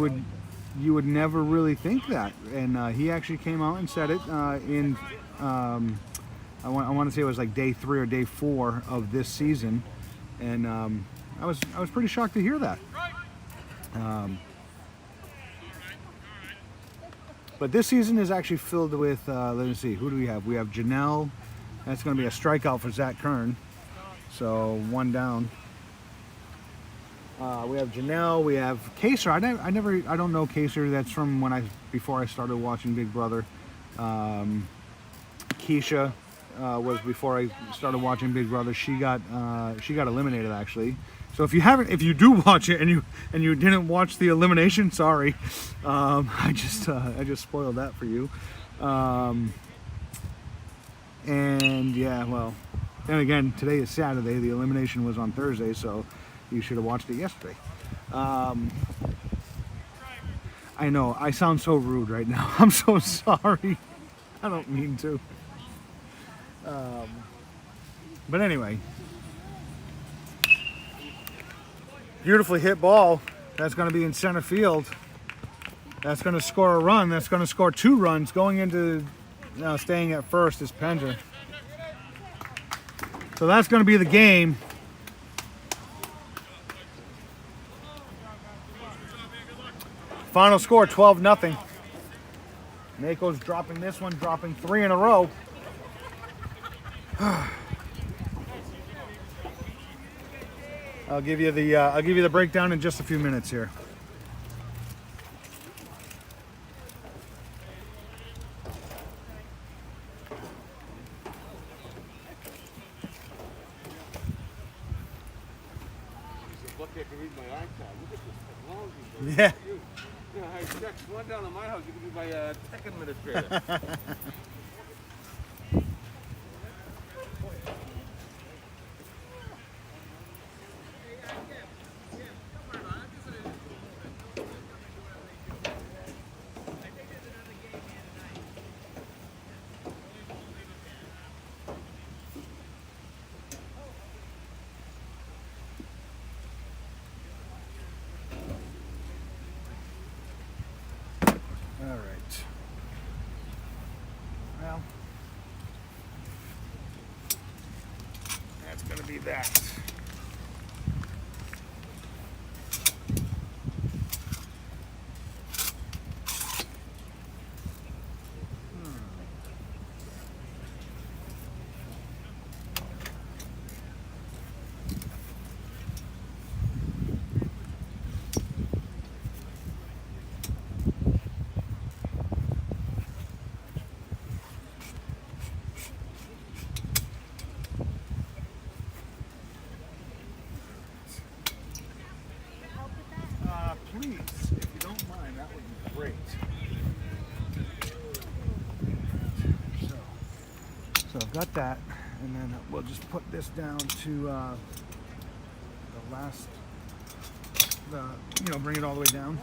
would never really think that, and he actually came out and said it in I want to say it was like day 3 or day 4 of this season, and I was pretty shocked to hear that. But this season is actually filled with let's see, who do we have? We have Janelle. That's going to be a strikeout for Zach Kern, so 1 down. We have Janelle, we have Kaser. I don't know Kaser. That's from before I started watching Big Brother. Keisha was before I started watching Big Brother. She got eliminated, actually. So if you do watch it and you didn't watch the elimination, sorry. I just spoiled that for you. And yeah, well, then again, today is Saturday. The elimination was on Thursday, so you should have watched it yesterday. I know, I sound so rude right now. I'm so sorry. I don't mean to. But anyway, beautifully hit ball. That's going to be in center field. That's going to score a run. That's going to score 2 runs. Going into staying at first is Pender. So that's going to be the game. Final score 12-0. Mako's dropping this one, dropping 3 in a row. I'll give you the breakdown in just a few minutes here. Lucky I can read my iPad. Look at this technology. Yeah. You know, I checked one down at my house. You can be my tech administrator. All right. Well, that's going to be that. Please, if you don't mind, that would be great. So I've got that, and then we'll just put this down to the last, bring it all the way down.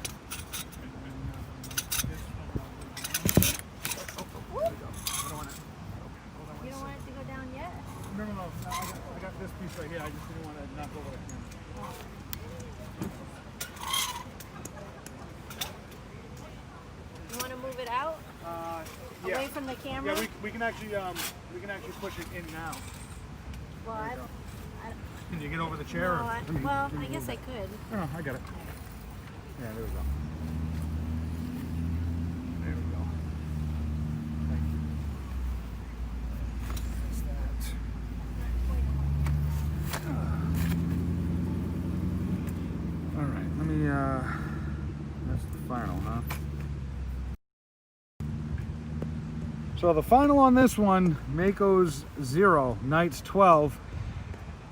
You don't want it to go down yet? No. I got this piece right here. I just didn't want to knock over the camera. You want to move it out? Yeah. Away from the camera? Yeah, we can actually push it in now. Well, I Can you get over the chair? no, or- I guess I could. Oh, I got it. Yeah, there we go. There we go. Thank you. That's that. All right, let me, that's the final, huh? So the final on this one, Mako's 0, Knights 12.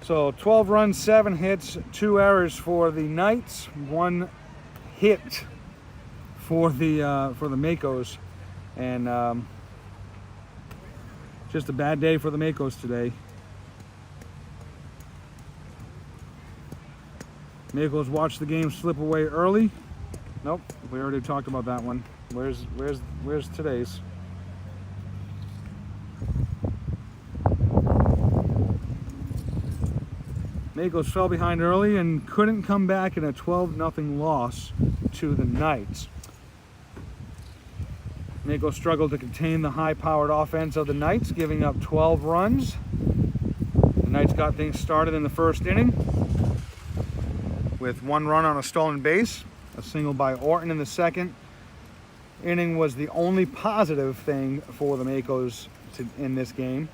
So 12 runs, 7 hits, 2 errors for the Knights, 1 hit for the Makos, and just a bad day for the Makos today. Makos watched the game slip away early. Nope, we already talked about that one. Where's today's? Makos fell behind early and couldn't come back in a 12-0 loss to the Knights. Makos struggled to contain the high-powered offense of the Knights, giving up 12 runs. The Knights got things started in the first inning with 1 run on a stolen base, a single by Orton in the second inning was the only positive thing for the Makos in this game.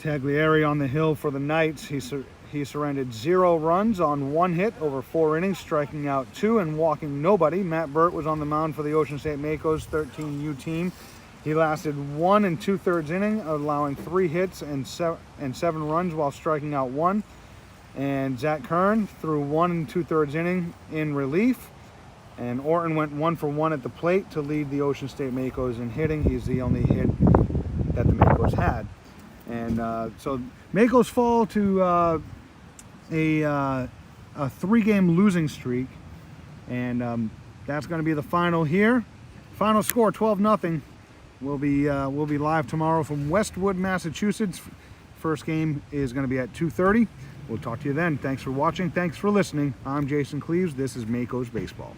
Tagliari on the hill for the Knights. He surrendered 0 runs on 1 hit over 4 innings, striking out 2 and walking nobody. Matt Burt was on the mound for the Ocean State Makos 13U team. He lasted 1 2/3 inning, allowing 3 hits and 7 runs while striking out 1. And Zach Kern threw 1 2/3 inning in relief. And Orton went 1 for 1 at the plate to lead the Ocean State Makos in hitting. He's the only hit that the Makos had. And so Makos fall to a 3-game losing streak, and that's going to be the final here. Final score 12-0. We'll be live tomorrow from Westwood, Massachusetts. First game is going to be at 2:30. We'll talk to you then. Thanks for watching. Thanks for listening. I'm Jason Cleaves. This is Mako's Baseball.